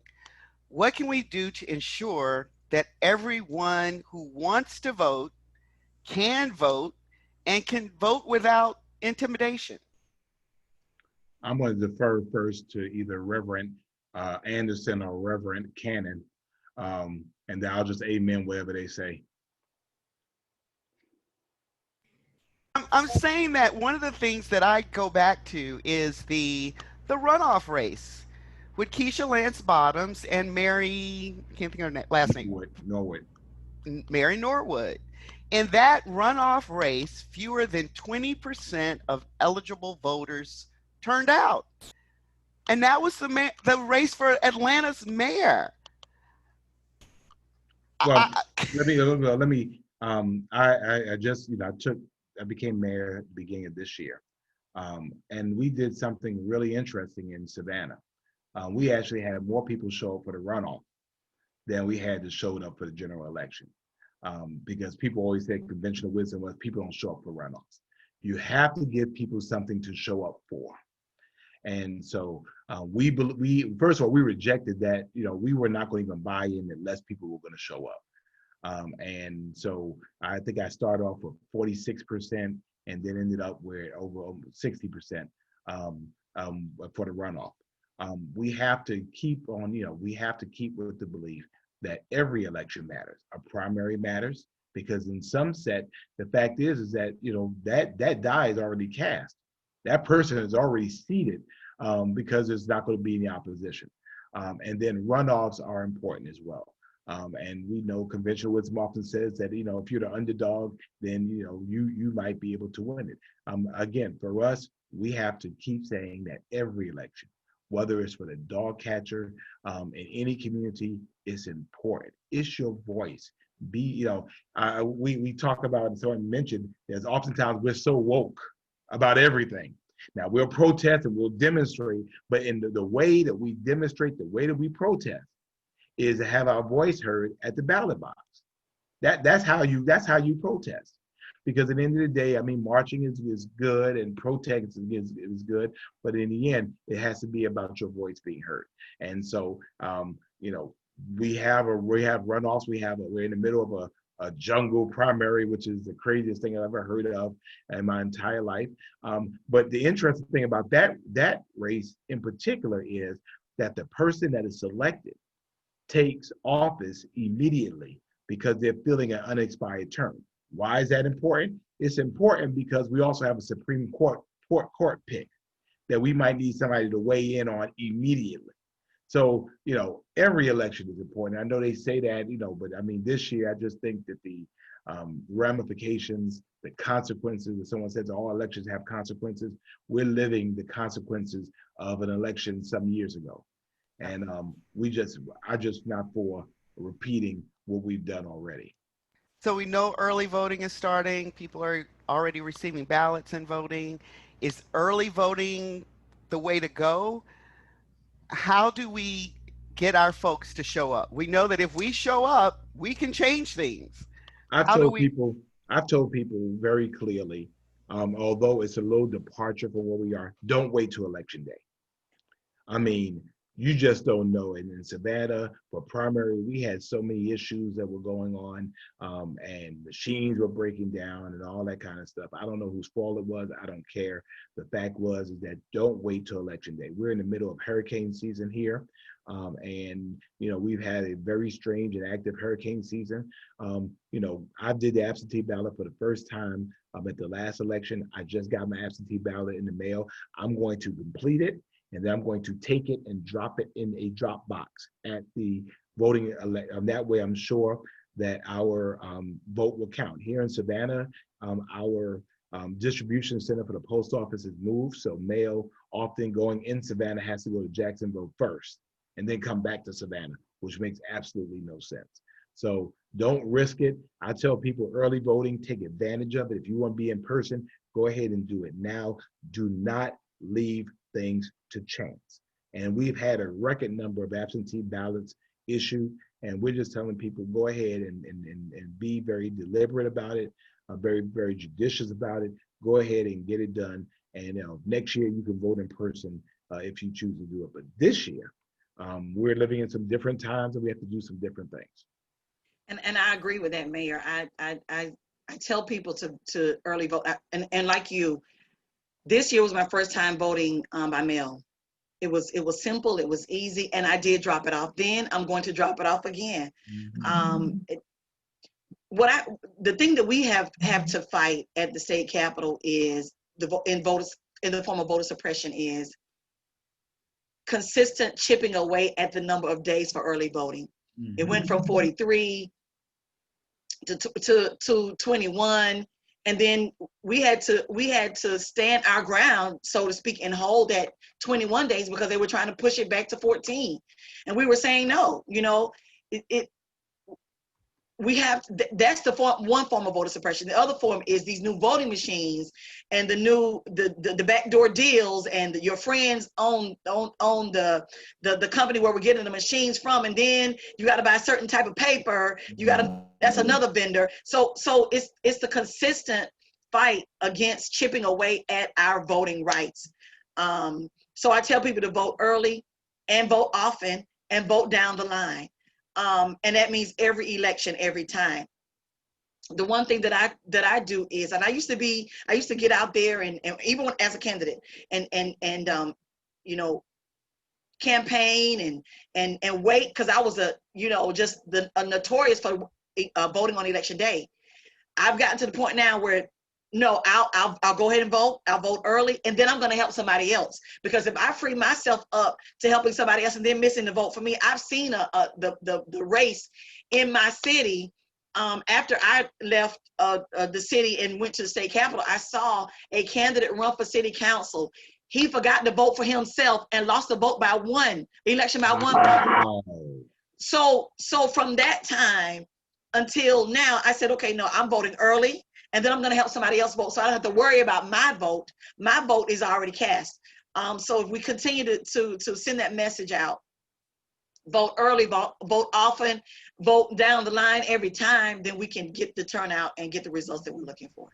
What can we do to ensure that everyone who wants to vote can vote and can vote without intimidation? I'm going to defer first to either Reverend Anderson or Reverend Cannon, and then I'll just amen whatever they say. I'm saying that one of the things that I go back to is the runoff race with Keisha Lance Bottoms and Mary, I can't think of her last name. Norwood. Mary Norwood. In that runoff race, fewer than 20% of eligible voters turned out. And that was the race for Atlanta's mayor. Well, I became mayor at the beginning of this year. And we did something really interesting in Savannah. We actually had more people show up for the runoff than we had that showed up for the general election. Because people always say conventional wisdom was people don't show up for runoffs. You have to give people something to show up for. And so we first of all, we rejected that, you know, we were not going to even buy in unless people were going to show up. And so I think I started off with 46% and then ended up with over 60% for the runoff. We have to keep on, you know, we have to keep with the belief that every election matters. A primary matters because in some set, the fact is that, you know, that die is already cast. That person is already seated because there's not going to be any opposition. And then runoffs are important as well. And we know conventional wisdom often says that, you know, if you're the underdog, then, you know, you might be able to win it. Again, for us, we have to keep saying that every election, whether it's for the dog catcher in any community, is important. It's your voice. We talk about, and someone mentioned, there's oftentimes we're so woke about everything. Now we'll protest and we'll demonstrate, but in the way that we demonstrate, the way that we protest is to have our voice heard at the ballot box. That's how you protest. Because at the end of the day, I mean, marching is good and protest is good, but in the end, it has to be about your voice being heard. And so, you know, we have runoffs. We're in the middle of a jungle primary, which is the craziest thing I've ever heard of in my entire life. But the interesting thing about that race in particular is that the person that is selected takes office immediately because they're filling an unexpired term. Why is that important? It's important because we also have a Supreme Court pick that we might need somebody to weigh in on immediately. So, you know, every election is important. I know they say that, you know, but I mean, this year, I just think that the ramifications, the consequences, as someone says, all elections have consequences. We're living the consequences of an election some years ago. And I just not for repeating what we've done already. So we know early voting is starting. People are already receiving ballots and voting. Is early voting the way to go? How do we get our folks to show up? We know that if we show up, we can change things. I've told people very clearly, although it's a little departure from where we are, don't wait till election day. I mean, you just don't know. And in Savannah, for primary, we had so many issues that were going on, and machines were breaking down and all that kind of stuff. I don't know whose fault it was. I don't care. The fact is that don't wait till election day. We're in the middle of hurricane season here. And, you know, we've had a very strange and active hurricane season. You know, I did the absentee ballot for the first time at the last election. I just got my absentee ballot in the mail. I'm going to complete it. and then I'm going to take it and drop it in a drop box at the voting. That way, I'm sure that our vote will count. Here in Savannah, our distribution center for the post office is moved, so mail often going in Savannah has to go to Jacksonville first and then come back to Savannah, which makes absolutely no sense. So don't risk it. I tell people early voting, take advantage of it. If you want to be in person, go ahead and do it now. Do not leave things to chance. And we've had a record number of absentee ballots issued, and we're just telling people, go ahead and be very deliberate about it, very, very judicious about it. Go ahead and get it done. And next year you can vote in person if you choose to do it. But this year, we're living in some different times and we have to do some different things. And I agree with that, Mayor. I tell people to early vote. And like you, this year was my first time voting by mail. It was simple, it was easy, and I did drop it off then. I'm going to drop it off again. The thing that we have to fight at the state capitol is in the form of voter suppression is consistent chipping away at the number of days for early voting. It went from 43 to 21, and then we had to stand our ground, so to speak, and hold that 21 days because they were trying to push it back to 14, and we were saying no. That's the one form of voter suppression. The other form is these new voting machines and the backdoor deals, and your friends own the company where we're getting the machines from, and then you got to buy a certain type of paper. That's another vendor. So it's the consistent fight against chipping away at our voting rights. So I tell people to vote early and vote often and vote down the line. And that means every election, every time. The one thing that I do is, and I used to get out there and even as a candidate and campaign and wait, because I was a notorious for voting on election day. I've gotten to the point now where no, I'll go ahead and vote. I'll vote early, and then I'm going to help somebody else. Because if I free myself up to helping somebody else and then missing the vote for me, I've seen the race in my city. After I left the city and went to the state capitol, I saw a candidate run for city council. He forgot to vote for himself and lost the vote by one election by 1 point. So from that time until now, I said, okay, no, I'm voting early. And then I'm going to help somebody else vote, so I don't have to worry about my vote. My vote is already cast. So if we continue to send that message out, vote early, vote often, vote down the line every time, then we can get the turnout and get the results that we're looking for.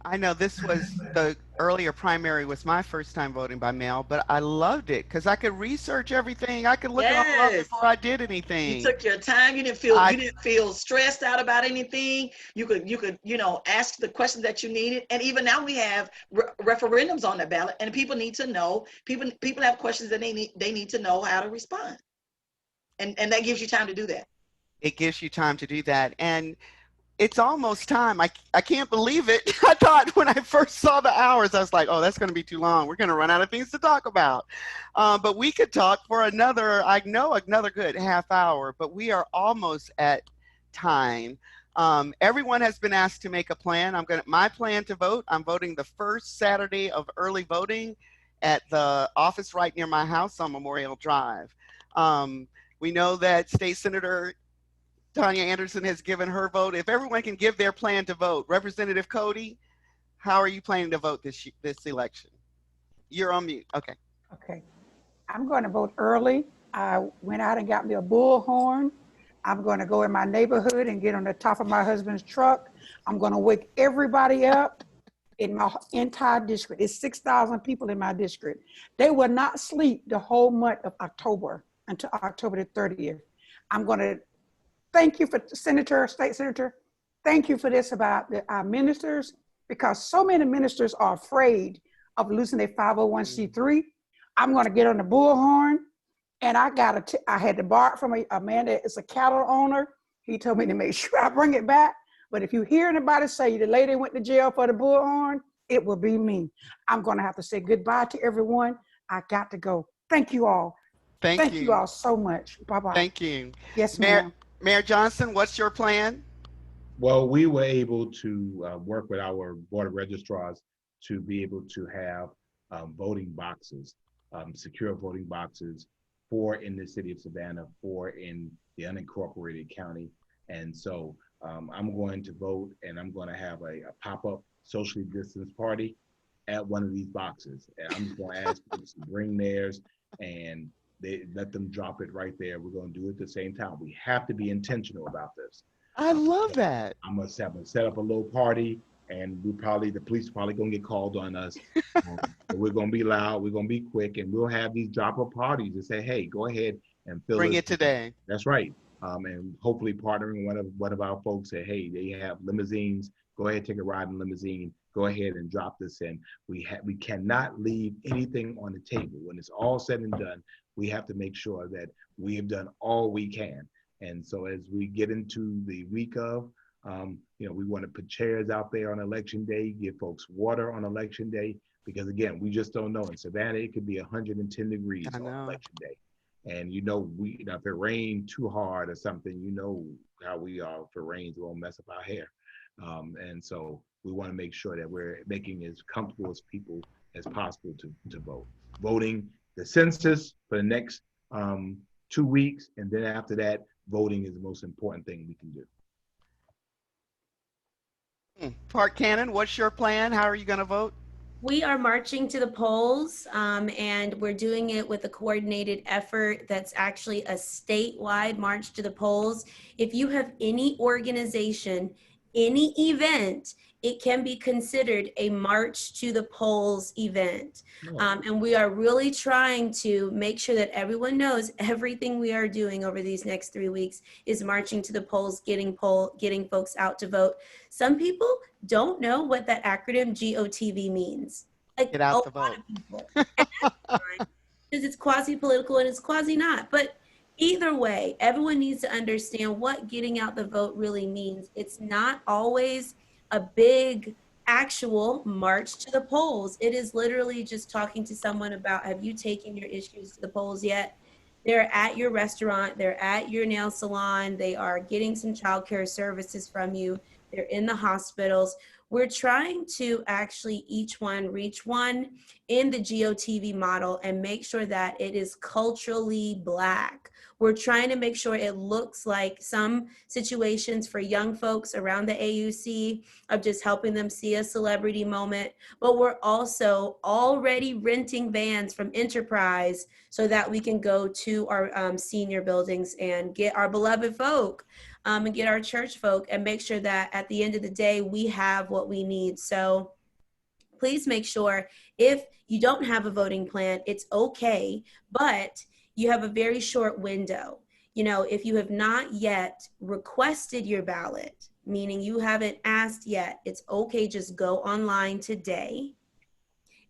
I know this was the earlier primary was my first time voting by mail, but I loved it because I could research everything. I could look it all up before I did anything. You took your time. You didn't feel stressed out about anything. You could ask the questions that you needed. And even now we have referendums on the ballot, and people need to know. People have questions that they need to know how to respond, and that gives you time to do that. It gives you time to do that, and it's almost time. I can't believe it. I thought when I first saw the hours, I was like, oh, that's going to be too long. We're going to run out of things to talk about. But we could talk for another good half hour, but we are almost at time. Everyone has been asked to make a plan. My plan to vote, I'm voting the first Saturday of early voting at the office right near my house on Memorial Drive. We know that State Senator Tanya Anderson has given her vote. If everyone can give their plan to vote. Representative Cody, how are you planning to vote this election? You're on mute. Okay. Okay. I'm going to vote early. I went out and got me a bullhorn. I'm going to go in my neighborhood and get on the top of my husband's truck. I'm going to wake everybody up in my entire district. It's 6,000 people in my district. They will not sleep the whole month of October until October the 30th. I'm going to thank you for State Senator. Thank you for this about our ministers, because so many ministers are afraid of losing their 501c3. I'm going to get on the bullhorn, and I had to borrow it from a man that is a cattle owner. He told me to make sure I bring it back. But if you hear anybody say the lady went to jail for the bullhorn, it will be me. I'm going to have to say goodbye to everyone. I got to go. Thank you all. Thank you you. all so much. Bye-bye. Thank you. Yes, Mayor, ma'am. Mayor Johnson, what's your plan? Well, we were able to work with our board of registrars to be able to have voting boxes, secure voting boxes, 4 in the city of Savannah, 4 in the unincorporated county. And so I'm going to vote, and I'm going to have a pop-up socially distanced party at one of these boxes. And I'm just going to ask people to bring theirs, and they let them drop it right there. We're going to do it at the same time. We have to be intentional about this. I love that. I'm gonna set up a little party, and the police are probably gonna get called on us. But we're gonna be loud, we're gonna be quick, and we'll have these drop-up parties and say, hey, go ahead and fill Bring it today. That's right. And hopefully partnering one of our folks, say, hey, they have limousines, go ahead, take a ride in limousine, go ahead and drop this in. We cannot leave anything on the table. When it's all said and done, we have to make sure that we have done all we can. And so as we get into the week of, we want to put chairs out there on election day, give folks water on election day, because again, we just don't know. In Savannah, it could be 110 degrees on election day. And if it rained too hard or something, how we are. If it rains, it won't mess up our hair. And so we want to make sure that we're making as comfortable as people as possible to vote. Voting the census for the next 2 weeks, and then after that, voting is the most important thing we can do. Park Cannon, what's your plan? How are you going to vote? We are marching to the polls, and we're doing it with a coordinated effort that's actually a statewide march to the polls. If you have any organization, any event, it can be considered a march to the polls event. And we are really trying to make sure that everyone knows everything we are doing over these next 3 weeks is marching to the polls, getting folks out to vote. Some people don't know what that acronym GOTV means. Like, get out to vote. Because it's quasi-political and it's quasi-not. But either way, everyone needs to understand what getting out the vote really means. It's not always a big actual march to the polls. It is literally just talking to someone about, have you taken your issues to the polls yet? They're at your restaurant, they're at your nail salon, they are getting some childcare services from you, they're in the hospitals. We're trying to actually each one reach one in the GOTV model and make sure that it is culturally Black. We're trying to make sure it looks like some situations for young folks around the AUC of just helping them see a celebrity moment, but we're also already renting vans from Enterprise so that we can go to our senior buildings and get our beloved folk and get our church folk and make sure that at the end of the day, we have what we need. So please make sure if you don't have a voting plan, it's okay, but you have a very short window. If you have not yet requested your ballot, meaning you haven't asked yet, it's okay, just go online today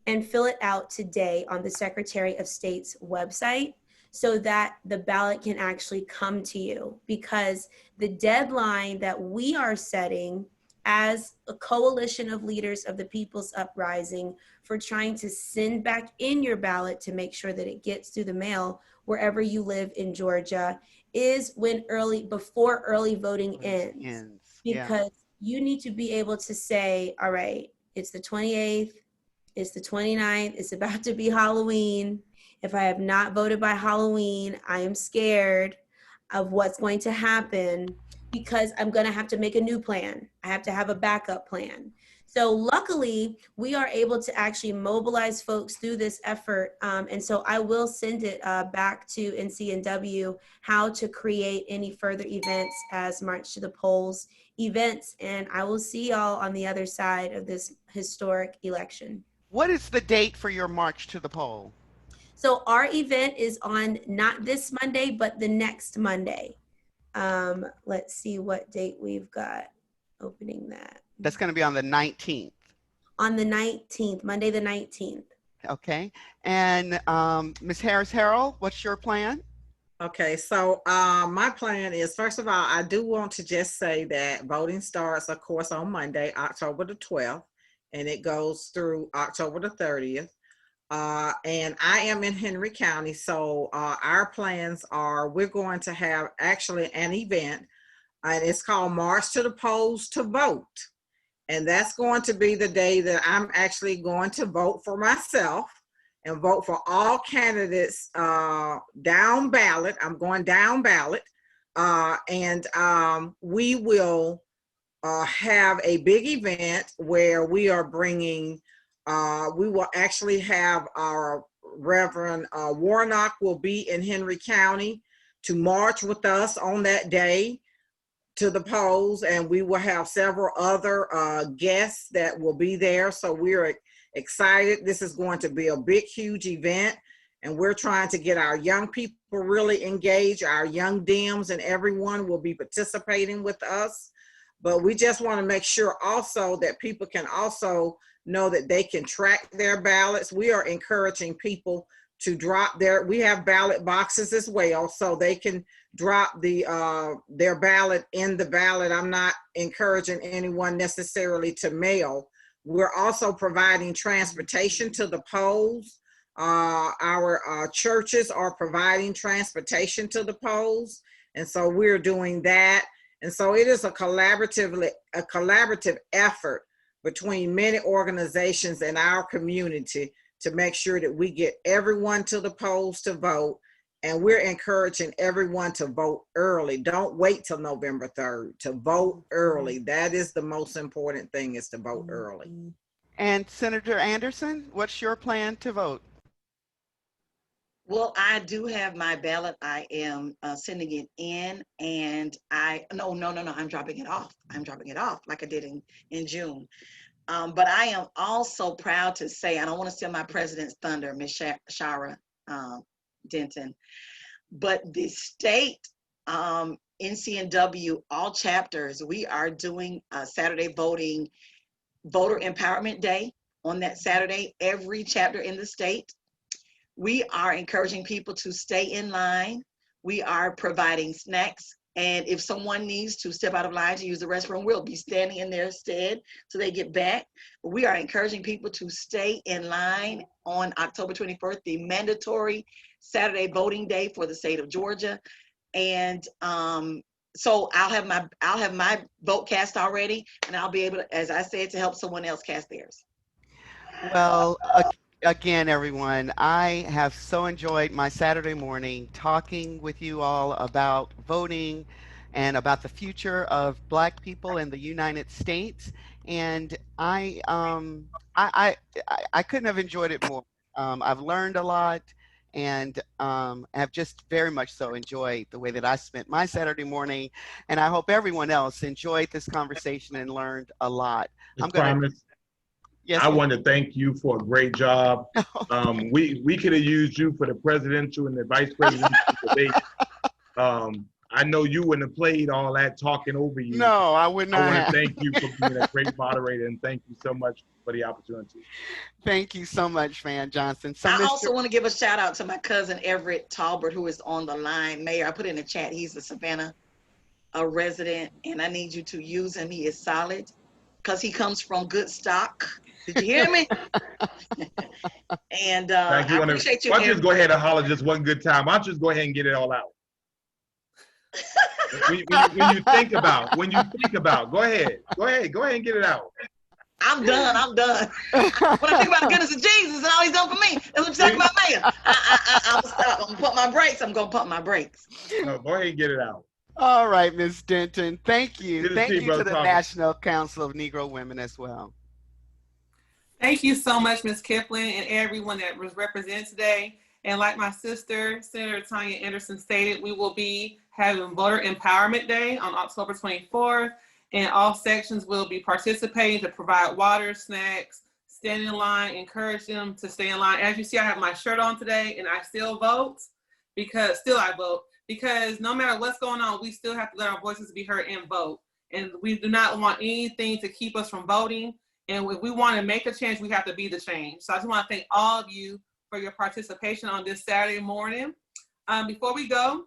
and fill it out today on the Secretary of State's website so that the ballot can actually come to you, because the deadline that we are setting as a coalition of leaders of the People's Uprising for trying to send back in your ballot to make sure that it gets through the mail wherever you live in Georgia is before early voting ends. Because you need to be able to say, all right, it's the 28th, it's the 29th, it's about to be Halloween. If I have not voted by Halloween, I am scared of what's going to happen because I'm going to have to make a new plan. I have to have a backup plan. So luckily, we are able to actually mobilize folks through this effort. And so I will send it back to NCNW how to create any further events as March to the Polls events. And I will see y'all on the other side of this historic election. What is the date for your March to the Poll? So our event is on not this Monday, but the next Monday. Let's see what date we've got opening that. That's going to be on the 19th. On the 19th, Monday the 19th. Okay. And Ms. Harris-Harrell, what's your plan? Okay, so my plan is, first of all, I do want to just say that voting starts, of course, on Monday, October the 12th, and it goes through October the 30th. And I am in Henry County. So our plans are, we're going to have actually an event, and it's called March to the Polls to Vote. And that's going to be the day that I'm actually going to vote for myself and vote for all candidates down ballot. I'm going down ballot. We will have a big event where we are bringing, we will actually have our Reverend Warnock will be in Henry County to march with us on that day to the polls, and we will have several other guests that will be there. So we're excited. This is going to be a big, huge event, and we're trying to get our young people really engaged. Our young Dems and everyone will be participating with us. But we just want to make sure also that people can also know that they can track their ballots. We are encouraging people to drop we have ballot boxes as well, so they can drop their ballot in the ballot. I'm not encouraging anyone necessarily to mail. We're also providing transportation to the polls. Our churches are providing transportation to the polls, and so we're doing that. And so it is a collaborative effort between many organizations in our community to make sure that we get everyone to the polls to vote. And we're encouraging everyone to vote early. Don't wait till November 3rd, to vote early. That is the most important thing, is to vote early. And Senator Anderson, what's your plan to vote? Well, I do have my ballot. I am sending it in, and no, I'm dropping it off. I'm dropping it off like I did in June. But I am also proud to say, I don't want to steal my president's thunder, Ms. Sharah Denton, but the state NCNW, all chapters, we are doing Saturday voting, voter empowerment day on that Saturday, every chapter in the state. We are encouraging people to stay in line. We are providing snacks. And if someone needs to step out of line to use the restroom, we'll be standing in their stead so they get back. But we are encouraging people to stay in line on October 21st, the mandatory Saturday voting day for the state of Georgia. And so I'll have my vote cast already, and I'll be able to, as I said, to help someone else cast theirs. Well, again, everyone, I have so enjoyed my Saturday morning talking with you all about voting and about the future of Black people in the United States. And I couldn't have enjoyed it more. I've learned a lot, and have just very much so enjoyed the way that I spent my Saturday morning. And I hope everyone else enjoyed this conversation and learned a lot. Yes, I want to thank you for a great job. We could have used you for the presidential and the vice presidential debate. I know you wouldn't have played all that talking over you. No, I would not. I want to thank you for being a great moderator, and thank you so much for the opportunity. Thank you so much, Van Johnson. So I also want to give a shout out to my cousin Everett Talbert, who is on the line. Mayor, I put in the chat, he's a Savannah resident, and I need you to use him. He is solid because he comes from good stock. Did you hear me? And I appreciate you. Why don't you just go ahead and holler just one good time? Why don't you just go ahead and get it all out? when you think about, go ahead and get it out. I'm done. When I think about the goodness of Jesus and all he's done for me, that's what you're talking about, Mayor. I'm gonna stop. I'm gonna pump my brakes. No, go ahead and get it out. All right, Ms. Denton. Thank you. Thank you to the Thomas. National Council of Negro Women as well. Thank you so much, Ms. Kipling, and everyone that was represented today. And like my sister, Senator Tanya Anderson stated, we will be having Voter Empowerment Day on October 24th, and all sections will be participating to provide water, snacks, stand in line, encourage them to stay in line. As you see, I have my shirt on today, and I still vote because no matter what's going on, we still have to let our voices be heard and vote. And we do not want anything to keep us from voting. And if we want to make a change, we have to be the change. So I just want to thank all of you for your participation on this Saturday morning. Before we go,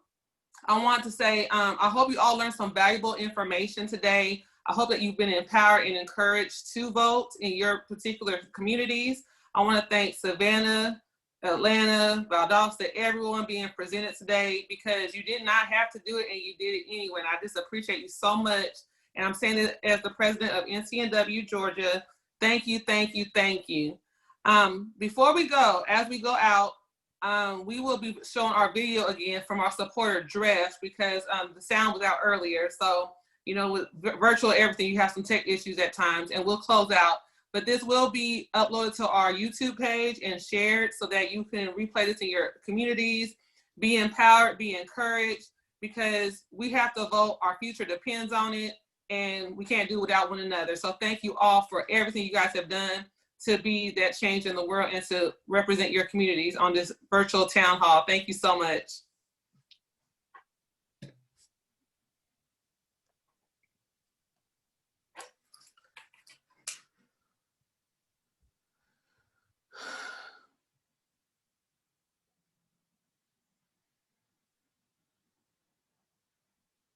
I want to say, I hope you all learned some valuable information today. I hope that you've been empowered and encouraged to vote in your particular communities. I want to thank Savannah, Atlanta, Valdosta, everyone being presented today, because you did not have to do it and you did it anyway. And I just appreciate you so much. And I'm saying it as the president of NCNW Georgia. Thank you, thank you, thank you. Before we go, as we go out, we will be showing our video again from our supporter dress, because the sound was out earlier. So, you know, with virtual everything, you have some tech issues at times, and we'll close out. But this will be uploaded to our YouTube page and shared so that you can replay this in your communities. Be empowered, be encouraged, because we have to vote. Our future depends on it, and we can't do without one another. So thank you all for everything you guys have done to be that change in the world and to represent your communities on this virtual town hall. Thank you so much.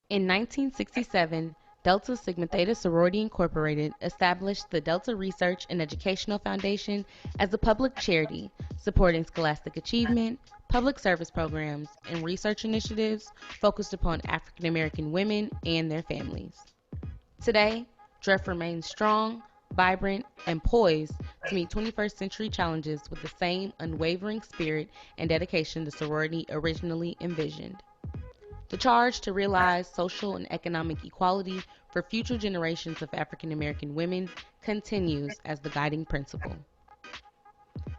In 1967, Delta Sigma Theta Sorority Incorporated established the Delta Research and Educational Foundation as a public charity supporting scholastic achievement, public service programs, and research initiatives focused upon African American women and their families. Today, DREF remains strong, vibrant, and poised to meet 21st century challenges with the same unwavering spirit and dedication the sorority originally envisioned. The charge to realize social and economic equality for future generations of African American women continues as the guiding principle.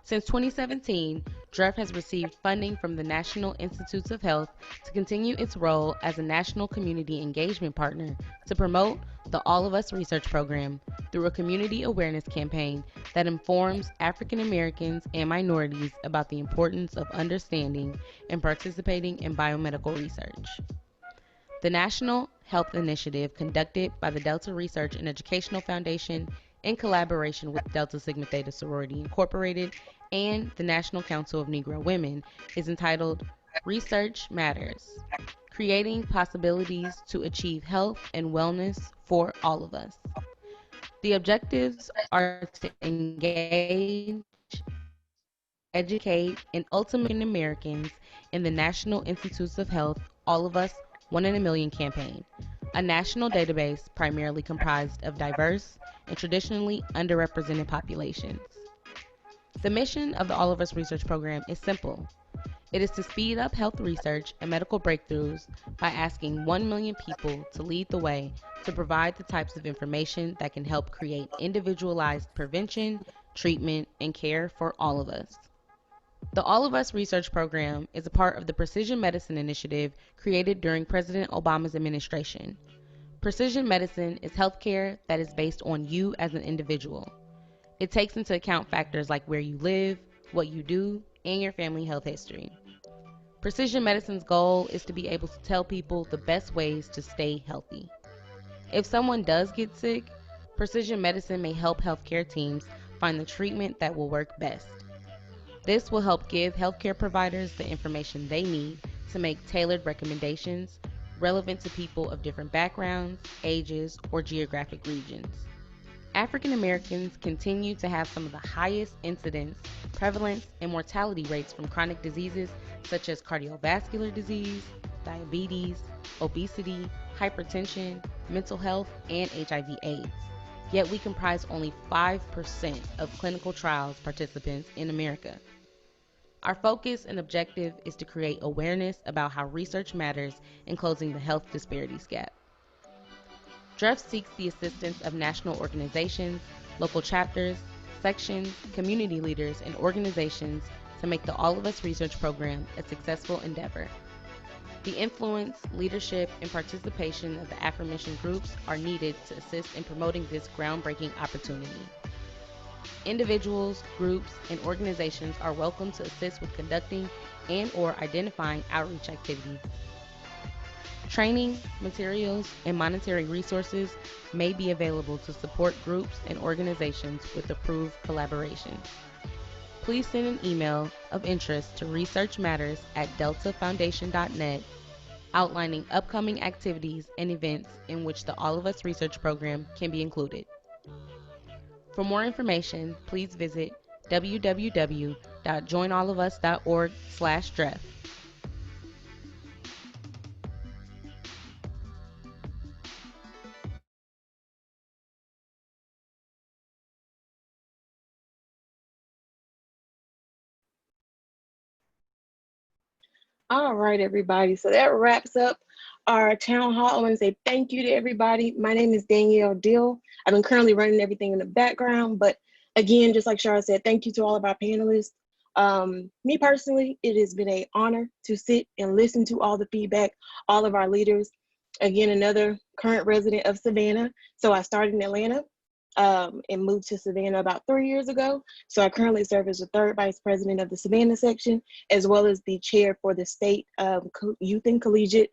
Since 2017, DREF has received funding from the National Institutes of Health to continue its role as a national community engagement partner to promote the All of Us research program through a community awareness campaign that informs African Americans and minorities about the importance of understanding and participating in biomedical research. The National Health Initiative, conducted by the Delta Research and Educational Foundation in collaboration with Delta Sigma Theta Sorority Incorporated and the National Council of Negro Women, is entitled Research Matters: Creating Possibilities to Achieve Health and Wellness for All of Us. The objectives are to engage, educate, and ultimately Americans in the National Institutes of Health All of Us 1 in a Million campaign, a national database primarily comprised of diverse and traditionally underrepresented populations. The mission of the All of Us research program is simple. It is to speed up health research and medical breakthroughs by asking 1 million people to lead the way to provide the types of information that can help create individualized prevention, treatment, and care for all of us. The All of Us research program is a part of the Precision Medicine Initiative created during President Obama's administration. Precision medicine is healthcare that is based on you as an individual. It takes into account factors like where you live, what you do, and your family health history. Precision medicine's goal is to be able to tell people the best ways to stay healthy. If someone does get sick, precision medicine may help healthcare teams find the treatment that will work best. This will help give healthcare providers the information they need to make tailored recommendations relevant to people of different backgrounds, ages, or geographic regions. African Americans continue to have some of the highest incidence, prevalence, and mortality rates from chronic diseases such as cardiovascular disease, diabetes, obesity, hypertension, mental health, and HIV/AIDS. Yet we comprise only 5% of clinical trials participants in America. Our focus and objective is to create awareness about how research matters in closing the health disparities gap. DREF seeks the assistance of national organizations, local chapters, sections, community leaders, and organizations to make the All of Us research program a successful endeavor. The influence, leadership, and participation of the aforementioned groups are needed to assist in promoting this groundbreaking opportunity. Individuals, groups, and organizations are welcome to assist with conducting and/or identifying outreach activities. Training, materials, and monetary resources may be available to support groups and organizations with approved collaborations. Please send an email of interest to researchmatters@deltafoundation.net outlining upcoming activities and events in which the All of Us research program can be included. For more information, please visit www.joinallofus.org/DREF. All right, everybody. So that wraps up our town hall. I want to say thank you to everybody. My name is Danielle Dill. I've been currently running everything in the background, but again, just like Sharah said, thank you to all of our panelists. Me personally, it has been an honor to sit and listen to all the feedback, all of our leaders. Again, another current resident of Savannah. So I started in Atlanta and moved to Savannah about 3 years ago. So I currently serve as the third vice president of the Savannah section, as well as the chair for the state youth and collegiate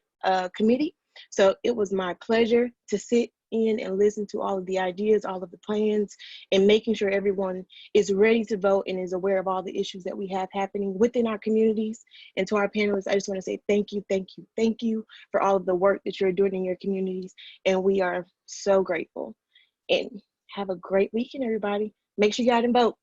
committee. So it was my pleasure to sit in and listen to all of the ideas, all of the plans, and making sure everyone is ready to vote and is aware of all the issues that we have happening within our communities. And to our panelists, I just want to say thank you, thank you, thank you for all of the work that you're doing in your communities. And we are so grateful. And have a great weekend, everybody. Make sure you go out and vote.